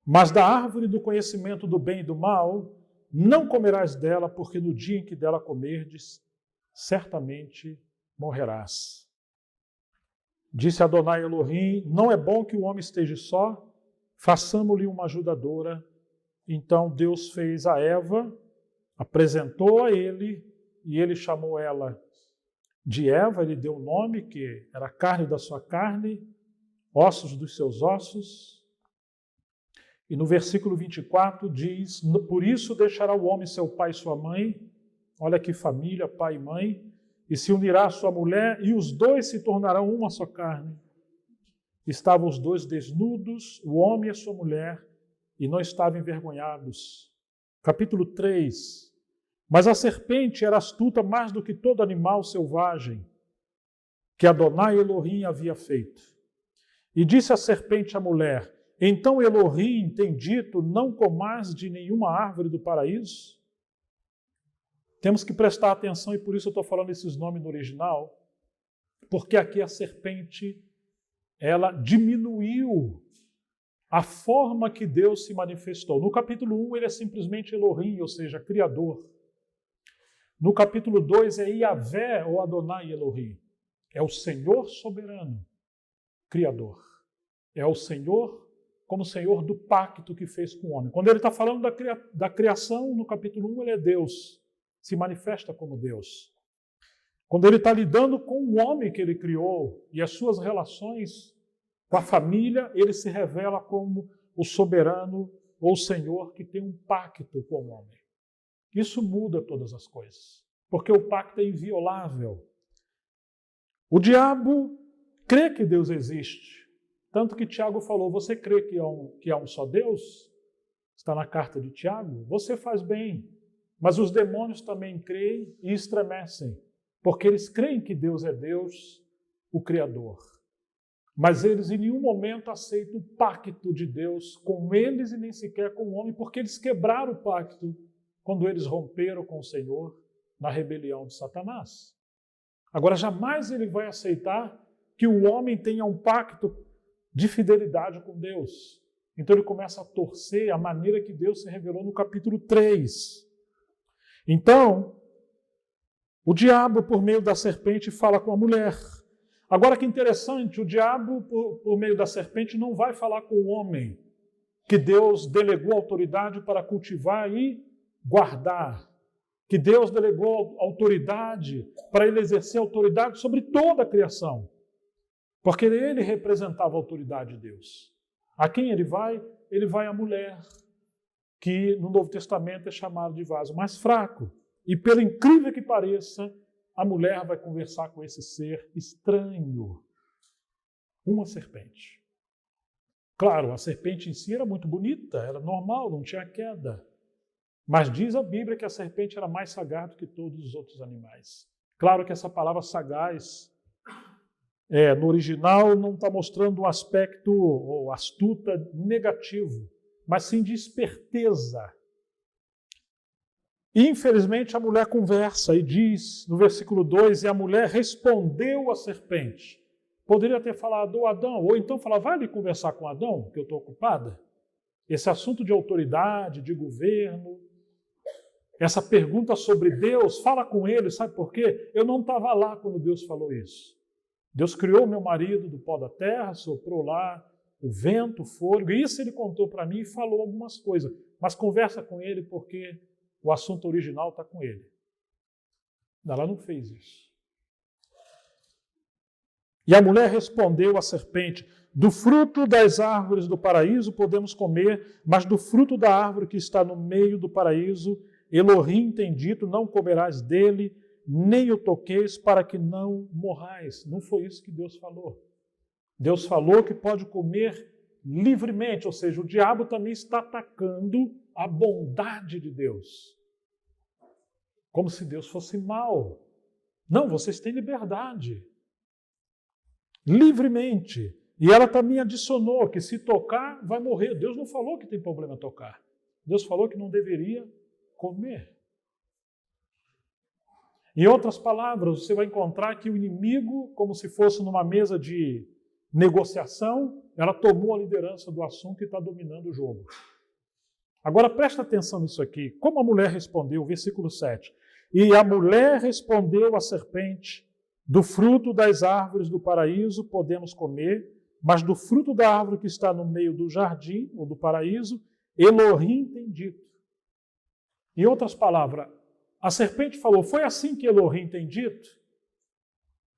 mas da árvore do conhecimento do bem e do mal não comerás dela, porque no dia em que dela comerdes, certamente morrerás. Disse Adonai Elohim: não é bom que o homem esteja só, façamo-lhe uma ajudadora. Então Deus fez a Eva, apresentou a ele, e ele chamou ela de Eva, ele deu o nome, que era carne da sua carne, ossos dos seus ossos. E no versículo 24 diz: por isso deixará o homem seu pai e sua mãe, olha que família, pai e mãe, e se unirá à sua mulher, e os dois se tornarão uma só carne. Estavam os dois desnudos, o homem e a sua mulher, e não estavam envergonhados. Capítulo 3. Mas a serpente era astuta mais do que todo animal selvagem que Adonai Elohim havia feito. E disse a serpente à mulher: então Elohim tem dito, não comais de nenhuma árvore do paraíso? Temos que prestar atenção, e por isso eu estou falando esses nomes no original, porque aqui a serpente, ela diminuiu a forma que Deus se manifestou. No capítulo 1 ele é simplesmente Elohim, ou seja, Criador. No capítulo 2 é Yahvé, ou Adonai Elohim. É o Senhor soberano, Criador. É o Senhor como Senhor do pacto que fez com o homem. Quando ele está falando da criação, no capítulo 1 ele é Deus, se manifesta como Deus. Quando ele está lidando com o homem que ele criou e as suas relações com a família, ele se revela como o soberano ou o Senhor que tem um pacto com o homem. Isso muda todas as coisas, porque o pacto é inviolável. O diabo crê que Deus existe, tanto que Tiago falou: você crê que há um só Deus? Está na carta de Tiago. Você faz bem, mas os demônios também creem e estremecem, porque eles creem que Deus é Deus, o Criador. Mas eles em nenhum momento aceitam o pacto de Deus com eles e nem sequer com o homem, porque eles quebraram o pacto quando eles romperam com o Senhor na rebelião de Satanás. Agora, jamais ele vai aceitar que o homem tenha um pacto de fidelidade com Deus. Então ele começa a torcer a maneira que Deus se revelou no capítulo 3. Então, o diabo, por meio da serpente, fala com a mulher. Agora que interessante, o diabo, por meio da serpente, não vai falar com o homem, que Deus delegou autoridade para cultivar e guardar, que Deus delegou autoridade para ele exercer autoridade sobre toda a criação, porque ele representava a autoridade de Deus. A quem ele vai? Ele vai à mulher, que no Novo Testamento é chamada de vaso mais fraco. E pelo incrível que pareça, a mulher vai conversar com esse ser estranho, uma serpente. Claro, a serpente em si era muito bonita, era normal, não tinha queda. Mas diz a Bíblia que a serpente era mais sagaz do que todos os outros animais. Claro que essa palavra sagaz, no original, não está mostrando um aspecto ou astuta negativo, mas sim de esperteza. E, infelizmente, a mulher conversa e diz, no versículo 2, e a mulher respondeu à serpente. Poderia ter falado, ô Adão, ou então falar, vai ali conversar com Adão, que eu estou ocupada. Esse assunto de autoridade, de governo, essa pergunta sobre Deus, fala com ele, sabe por quê? Eu não estava lá quando Deus falou isso. Deus criou meu marido do pó da terra, soprou lá o vento, o fôlego, e isso ele contou para mim e falou algumas coisas. Mas conversa com ele porque o assunto original está com ele. Ela não fez isso. E a mulher respondeu à serpente, do fruto das árvores do paraíso podemos comer, mas do fruto da árvore que está no meio do paraíso, Elohim tem dito, não comerás dele, nem o toqueis, para que não morrais. Não foi isso que Deus falou. Deus falou que pode comer livremente, ou seja, o diabo também está atacando a bondade de Deus. Como se Deus fosse mau. Não, vocês têm liberdade. Livremente. E ela também adicionou que se tocar, vai morrer. Deus não falou que tem problema tocar. Deus falou que não deveria comer. Em outras palavras, você vai encontrar que o inimigo, como se fosse numa mesa de negociação, ela tomou a liderança do assunto e está dominando o jogo. Agora presta atenção nisso aqui. Como a mulher respondeu, versículo 7. E a mulher respondeu à serpente, do fruto das árvores do paraíso podemos comer, mas do fruto da árvore que está no meio do jardim, ou do paraíso, Elohim tem dito. Em outras palavras, a serpente falou, foi assim que Elohim tem dito?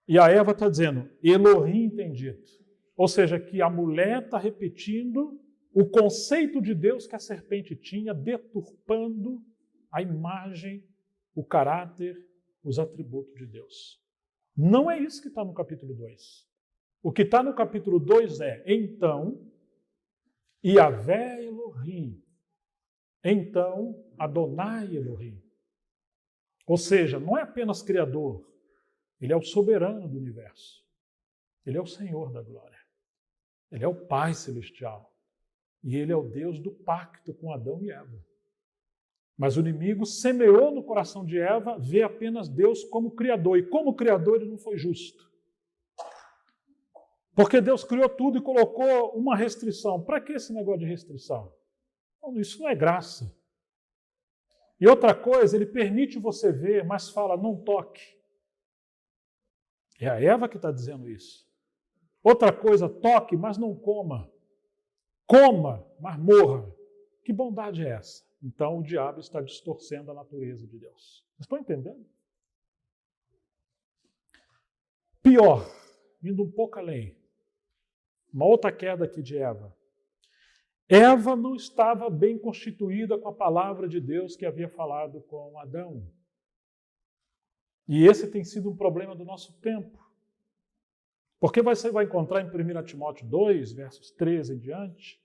E a Eva está dizendo, Elohim tem dito. Ou seja, que a mulher está repetindo o conceito de Deus que a serpente tinha, deturpando a imagem, o caráter, os atributos de Deus. Não é isso que está no capítulo 2. O que está no capítulo 2 é, então, Yahvé Elohim. Então, Adonai Elohim. Ou seja, não é apenas Criador, ele é o soberano do universo. Ele é o Senhor da glória. Ele é o Pai Celestial. E ele é o Deus do pacto com Adão e Eva. Mas o inimigo semeou no coração de Eva ver apenas Deus como Criador. E como Criador ele não foi justo. Porque Deus criou tudo e colocou uma restrição. Para que esse negócio de restrição? Não, isso não é graça. E outra coisa, ele permite você ver, mas fala, não toque. É a Eva que está dizendo isso. Outra coisa, toque, mas não coma. Coma, mas morra. Que bondade é essa? Então o diabo está distorcendo a natureza de Deus. Vocês estão entendendo? Pior, indo um pouco além. Uma outra queda aqui de Eva. Eva não estava bem constituída com a palavra de Deus que havia falado com Adão. E esse tem sido um problema do nosso tempo. Porque você vai encontrar em 1 Timóteo 2, versos 13 em diante,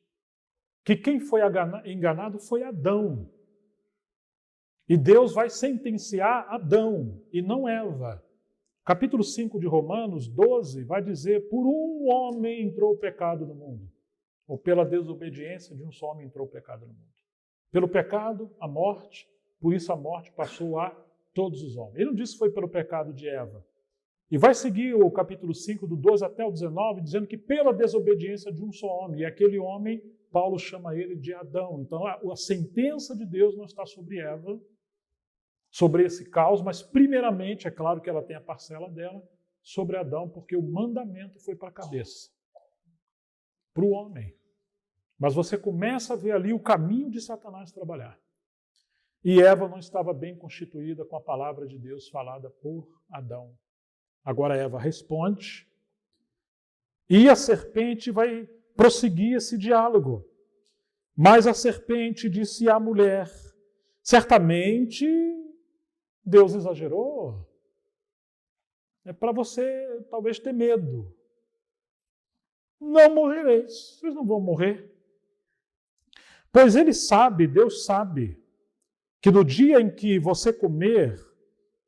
que quem foi enganado foi Adão. E Deus vai sentenciar Adão e não Eva. Capítulo 5 de Romanos 12 vai dizer, por um homem entrou o pecado no mundo. Ou pela desobediência de um só homem entrou o pecado no mundo. Pelo pecado, a morte, por isso a morte passou a todos os homens. Ele não disse que foi pelo pecado de Eva. E vai seguir o capítulo 5, do 12 até o 19, dizendo que pela desobediência de um só homem. E aquele homem, Paulo chama ele de Adão. Então a sentença de Deus não está sobre Eva, sobre esse caos, mas primeiramente, é claro que ela tem a parcela dela, sobre Adão, porque o mandamento foi para a cabeça, para o homem. Mas você começa a ver ali o caminho de Satanás trabalhar. E Eva não estava bem constituída com a palavra de Deus falada por Adão. Agora Eva responde e a serpente vai prosseguir esse diálogo. Mas a serpente disse à mulher, certamente Deus exagerou. É para você talvez ter medo. Não morrereis, vocês não vão morrer. Pois ele sabe, Deus sabe, que no dia em que você comer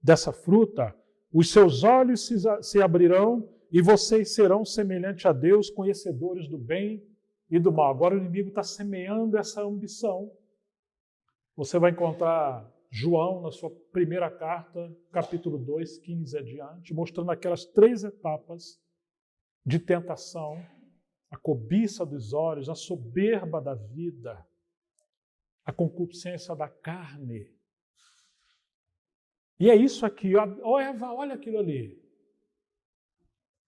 dessa fruta, os seus olhos se abrirão e vocês serão semelhantes a Deus, conhecedores do bem e do mal. Agora o inimigo está semeando essa ambição. Você vai encontrar João, na sua primeira carta, capítulo 2, 15 adiante, mostrando aquelas 3 etapas de tentação: a cobiça dos olhos, a soberba da vida, a concupiscência da carne. E é isso aqui, ó Eva, olha aquilo ali.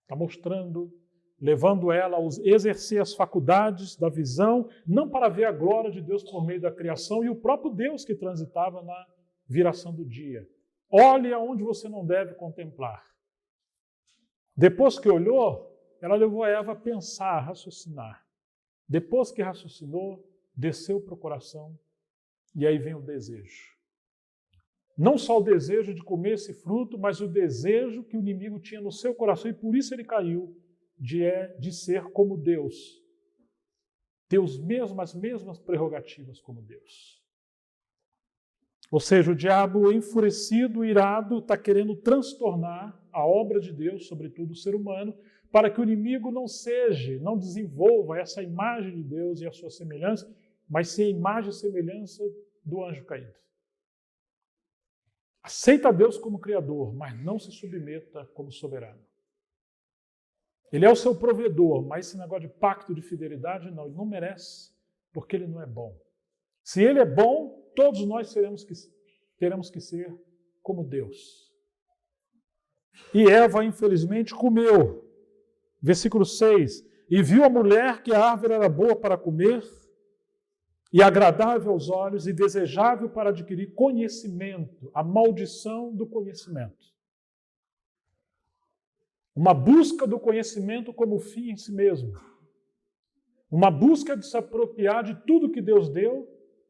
Está mostrando, levando ela a exercer as faculdades da visão, não para ver a glória de Deus por meio da criação e o próprio Deus que transitava na viração do dia. Olhe aonde você não deve contemplar. Depois que olhou, ela levou a Eva a pensar, a raciocinar. Depois que raciocinou, desceu para o coração e aí vem o desejo. Não só o desejo de comer esse fruto, mas o desejo que o inimigo tinha no seu coração e por isso ele caiu, de ser como Deus. Ter as mesmas prerrogativas como Deus. Ou seja, o diabo enfurecido, irado, está querendo transtornar a obra de Deus, sobretudo o ser humano, para que o inimigo não desenvolva essa imagem de Deus e a sua semelhança, mas sim a imagem e semelhança do anjo caído. Aceita Deus como Criador, mas não se submeta como soberano. Ele é o seu provedor, mas esse negócio de pacto de fidelidade, não, ele não merece, porque ele não é bom. Se ele é bom, todos nós teremos que ser como Deus. E Eva, infelizmente, comeu. Versículo 6. E viu a mulher que a árvore era boa para comer, e agradável aos olhos, e desejável para adquirir conhecimento, a maldição do conhecimento. Uma busca do conhecimento como fim em si mesmo. Uma busca de se apropriar de tudo que Deus deu,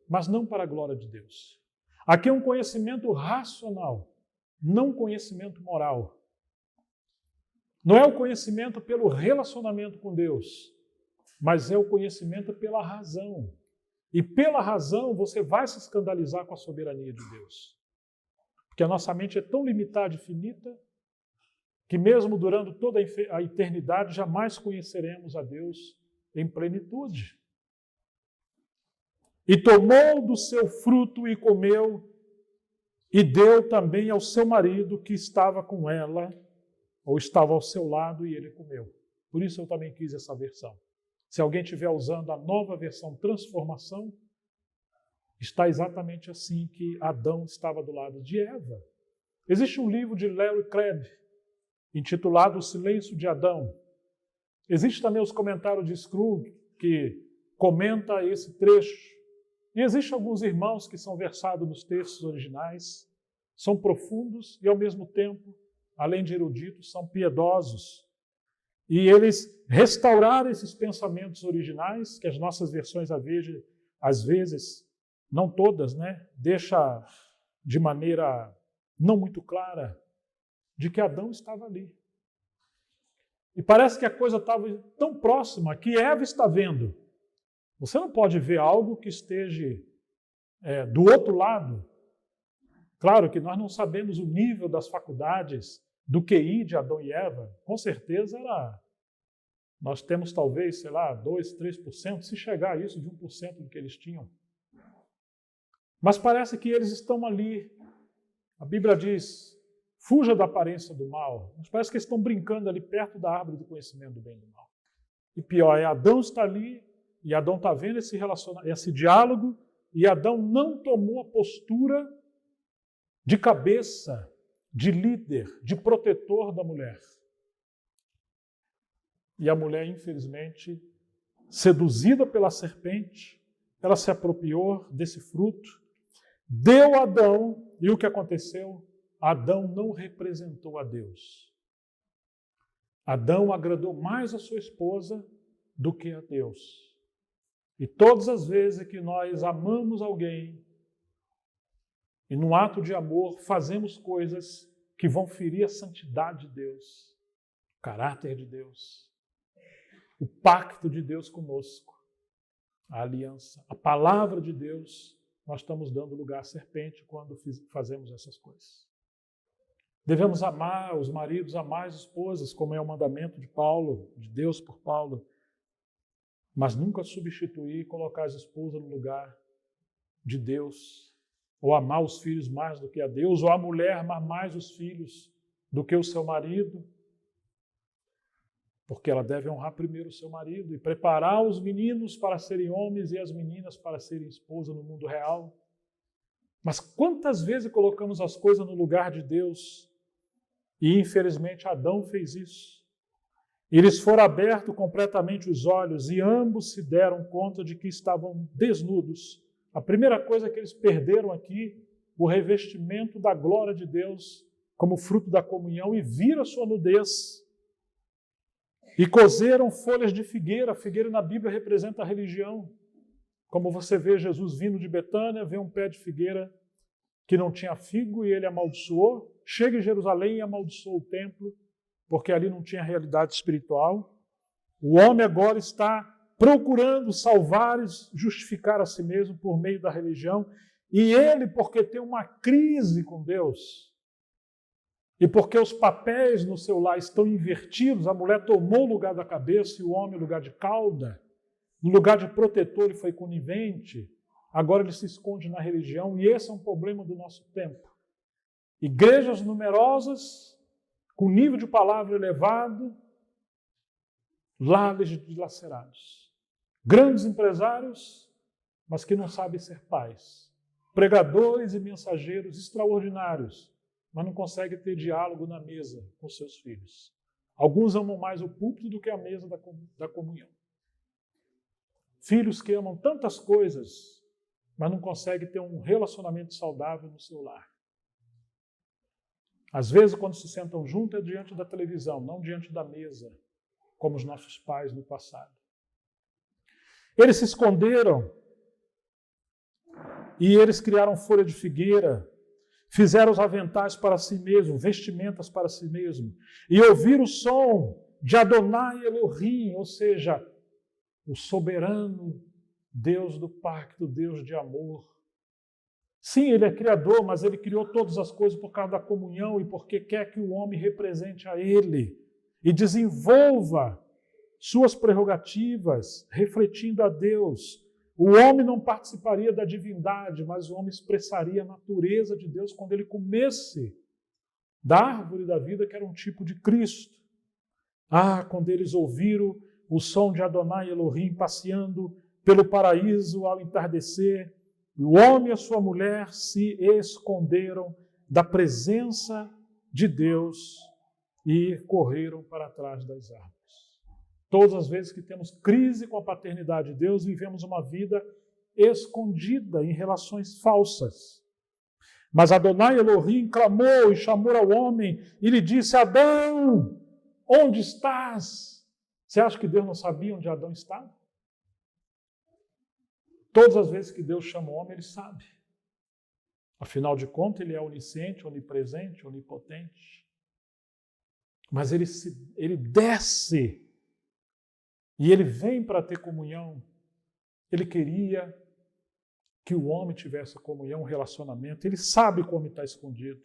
mas não para a glória de Deus. Aqui é um conhecimento racional, não conhecimento moral. Não é o conhecimento pelo relacionamento com Deus, mas é o conhecimento pela razão. E pela razão você vai se escandalizar com a soberania de Deus. Porque a nossa mente é tão limitada e finita que mesmo durante toda a eternidade jamais conheceremos a Deus em plenitude. E tomou do seu fruto e comeu, e deu também ao seu marido que estava com ela, ou estava ao seu lado, e ele comeu. Por isso eu também quis essa versão. Se alguém estiver usando a nova versão Transformação, está exatamente assim que Adão estava do lado de Eva. Existe um livro de Larry Crabb, intitulado O Silêncio de Adão. Existe também os comentários de Scrooge, que comenta esse trecho. E existem alguns irmãos que são versados nos textos originais, são profundos e, ao mesmo tempo, além de eruditos, são piedosos. E eles restauraram esses pensamentos originais, que as nossas versões, às vezes, não todas, deixa de maneira não muito clara, de que Adão estava ali. E parece que a coisa estava tão próxima que Eva está vendo. Você não pode ver algo que esteja do outro lado. Claro que nós não sabemos o nível das faculdades do QI de Adão e Eva. Com certeza nós temos talvez, 2%, 3%, se chegar a isso, de 1% do que eles tinham. Mas parece que eles estão ali. A Bíblia diz, fuja da aparência do mal. Mas parece que eles estão brincando ali perto da árvore do conhecimento do bem e do mal. E pior, Adão está ali, e Adão está vendo esse diálogo, e Adão não tomou a postura de cabeça, de líder, de protetor da mulher. E a mulher, infelizmente, seduzida pela serpente, ela se apropriou desse fruto, deu a Adão, e o que aconteceu? Adão não representou a Deus. Adão agradou mais a sua esposa do que a Deus. E todas as vezes que nós amamos alguém, e num ato de amor fazemos coisas que vão ferir a santidade de Deus, o caráter de Deus, o pacto de Deus conosco, a aliança, a palavra de Deus, nós estamos dando lugar à serpente quando fazemos essas coisas. Devemos amar os maridos, amar as esposas, como é o mandamento de Paulo, de Deus por Paulo, mas nunca substituir e colocar as esposas no lugar de Deus ou amar os filhos mais do que a Deus, ou a mulher amar mais os filhos do que o seu marido, porque ela deve honrar primeiro o seu marido e preparar os meninos para serem homens e as meninas para serem esposa no mundo real. Mas quantas vezes colocamos as coisas no lugar de Deus? E infelizmente Adão fez isso. Eles foram abertos completamente os olhos e ambos se deram conta de que estavam desnudos. A primeira coisa que eles perderam aqui, o revestimento da glória de Deus como fruto da comunhão, e viram a sua nudez. E cozeram folhas de figueira. A figueira na Bíblia representa a religião. Como você vê Jesus vindo de Betânia, vê um pé de figueira que não tinha figo e ele amaldiçoou. Chega em Jerusalém e amaldiçoou o templo, porque ali não tinha realidade espiritual. O homem agora está procurando salvar e justificar a si mesmo por meio da religião. E ele, porque tem uma crise com Deus, e porque os papéis no seu lar estão invertidos, a mulher tomou o lugar da cabeça e o homem o lugar de cauda, no lugar de protetor ele foi conivente, agora ele se esconde na religião, e esse é um problema do nosso tempo. Igrejas numerosas, com nível de palavra elevado, lares dilacerados. Grandes empresários, mas que não sabem ser pais. Pregadores e mensageiros extraordinários, mas não conseguem ter diálogo na mesa com seus filhos. Alguns amam mais o púlpito do que a mesa da comunhão. Filhos que amam tantas coisas, mas não conseguem ter um relacionamento saudável no seu lar. Às vezes, quando se sentam juntos, é diante da televisão, não diante da mesa, como os nossos pais no passado. Eles se esconderam e eles criaram folha de figueira, fizeram os aventais para si mesmos, vestimentas para si mesmos, e ouviram o som de Adonai Elohim, ou seja, o soberano Deus do pacto, Deus de amor. Sim, ele é criador, mas ele criou todas as coisas por causa da comunhão e porque quer que o homem represente a ele e desenvolva suas prerrogativas, refletindo a Deus. O homem não participaria da divindade, mas o homem expressaria a natureza de Deus quando ele comesse da árvore da vida, que era um tipo de Cristo. Quando eles ouviram o som de Adonai Elohim passeando pelo paraíso ao entardecer, o homem e a sua mulher se esconderam da presença de Deus e correram para trás das árvores. Todas as vezes que temos crise com a paternidade de Deus, vivemos uma vida escondida em relações falsas. Mas Adonai Elohim clamou e chamou ao homem e lhe disse: Adão, onde estás? Você acha que Deus não sabia onde Adão estava? Todas as vezes que Deus chama o homem, ele sabe. Afinal de contas, ele é onisciente, onipresente, onipotente. Mas ele desce e ele vem para ter comunhão. Ele queria que o homem tivesse comunhão, um relacionamento. Ele sabe como está escondido.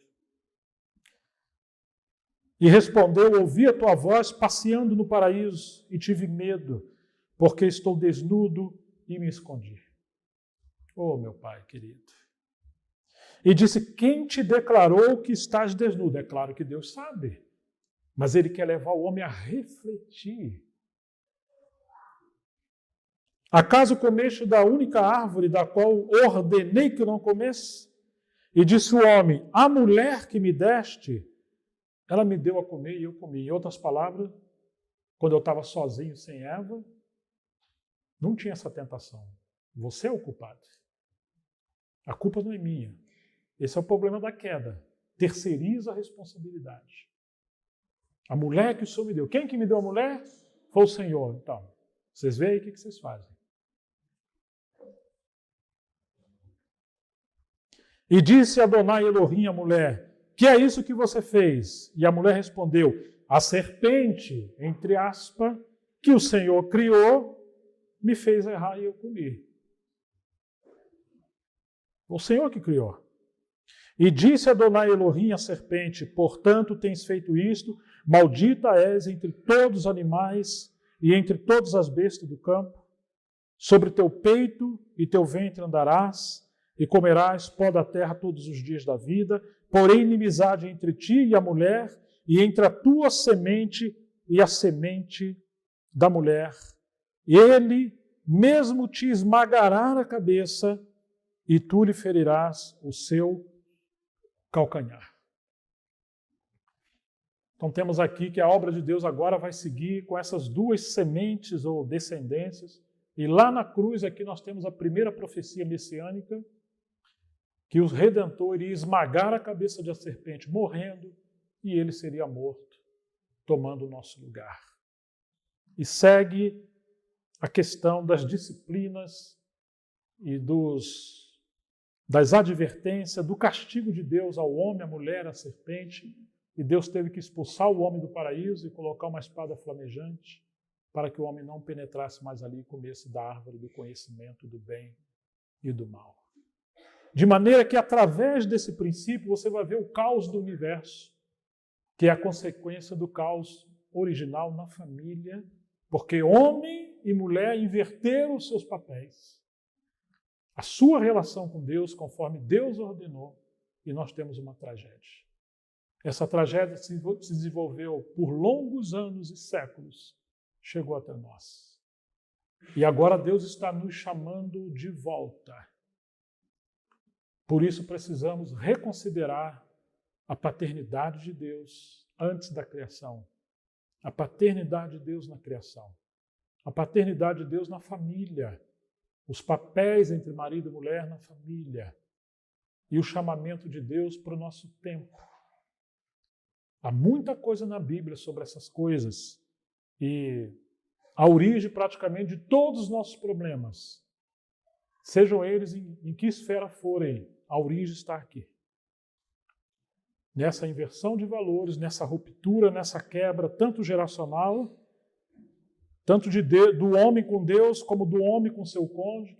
E respondeu: ouvi a tua voz passeando no paraíso e tive medo, porque estou desnudo e me escondi. Oh, meu Pai querido. E disse: quem te declarou que estás desnudo? É claro que Deus sabe, mas ele quer levar o homem a refletir. Acaso comeste da única árvore da qual ordenei que não comesse? E disse o homem: a mulher que me deste, ela me deu a comer e eu comi. Em outras palavras, quando eu estava sozinho, sem Eva, não tinha essa tentação. Você é o culpado. A culpa não é minha. Esse é o problema da queda. Terceiriza a responsabilidade. A mulher que o Senhor me deu. Quem que me deu a mulher? Foi o Senhor. Então, vocês veem aí o que vocês fazem. E disse Adonai Elohim à mulher: que é isso que você fez? E a mulher respondeu: a serpente, entre aspas, que o Senhor criou, me fez errar e eu comi. O Senhor que criou. E disse Adonai Elohim à serpente: portanto tens feito isto, maldita és entre todos os animais e entre todas as bestas do campo. Sobre teu peito e teu ventre andarás, e comerás pó da terra todos os dias da vida, porém inimizade entre ti e a mulher, e entre a tua semente e a semente da mulher. Ele mesmo te esmagará na cabeça, e tu lhe ferirás o seu calcanhar. Então temos aqui que a obra de Deus agora vai seguir com essas duas sementes ou descendências. E lá na cruz aqui nós temos a primeira profecia messiânica, que o Redentor iria esmagar a cabeça da serpente morrendo, e ele seria morto, tomando o nosso lugar. E segue a questão das disciplinas e das advertências, do castigo de Deus ao homem, à mulher, à serpente. E Deus teve que expulsar o homem do paraíso e colocar uma espada flamejante para que o homem não penetrasse mais ali e comesse da árvore do conhecimento do bem e do mal. De maneira que, através desse princípio, você vai ver o caos do universo, que é a consequência do caos original na família, porque homem e mulher inverteram os seus papéis. A sua relação com Deus, conforme Deus ordenou, e nós temos uma tragédia. Essa tragédia se desenvolveu por longos anos e séculos, chegou até nós. E agora Deus está nos chamando de volta. Por isso precisamos reconsiderar a paternidade de Deus antes da criação, a paternidade de Deus na criação, a paternidade de Deus na família, os papéis entre marido e mulher na família e o chamamento de Deus para o nosso tempo. Há muita coisa na Bíblia sobre essas coisas e a origem praticamente de todos os nossos problemas, sejam eles em que esfera forem, a origem está aqui. Nessa inversão de valores, nessa ruptura, nessa quebra, tanto geracional, tanto do homem com Deus, como do homem com seu cônjuge,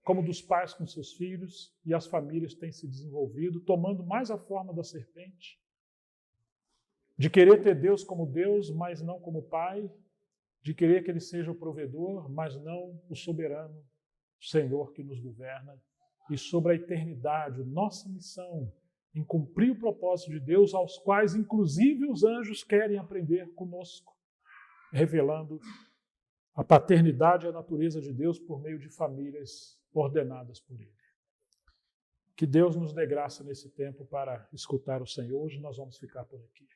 como dos pais com seus filhos, e as famílias têm se desenvolvido, tomando mais a forma da serpente, de querer ter Deus como Deus, mas não como Pai, de querer que Ele seja o provedor, mas não o soberano, o Senhor que nos governa, e sobre a eternidade, nossa missão em cumprir o propósito de Deus, aos quais inclusive os anjos querem aprender conosco, revelando a paternidade e a natureza de Deus por meio de famílias ordenadas por Ele. Que Deus nos dê graça nesse tempo para escutar o Senhor. Hoje nós vamos ficar por aqui.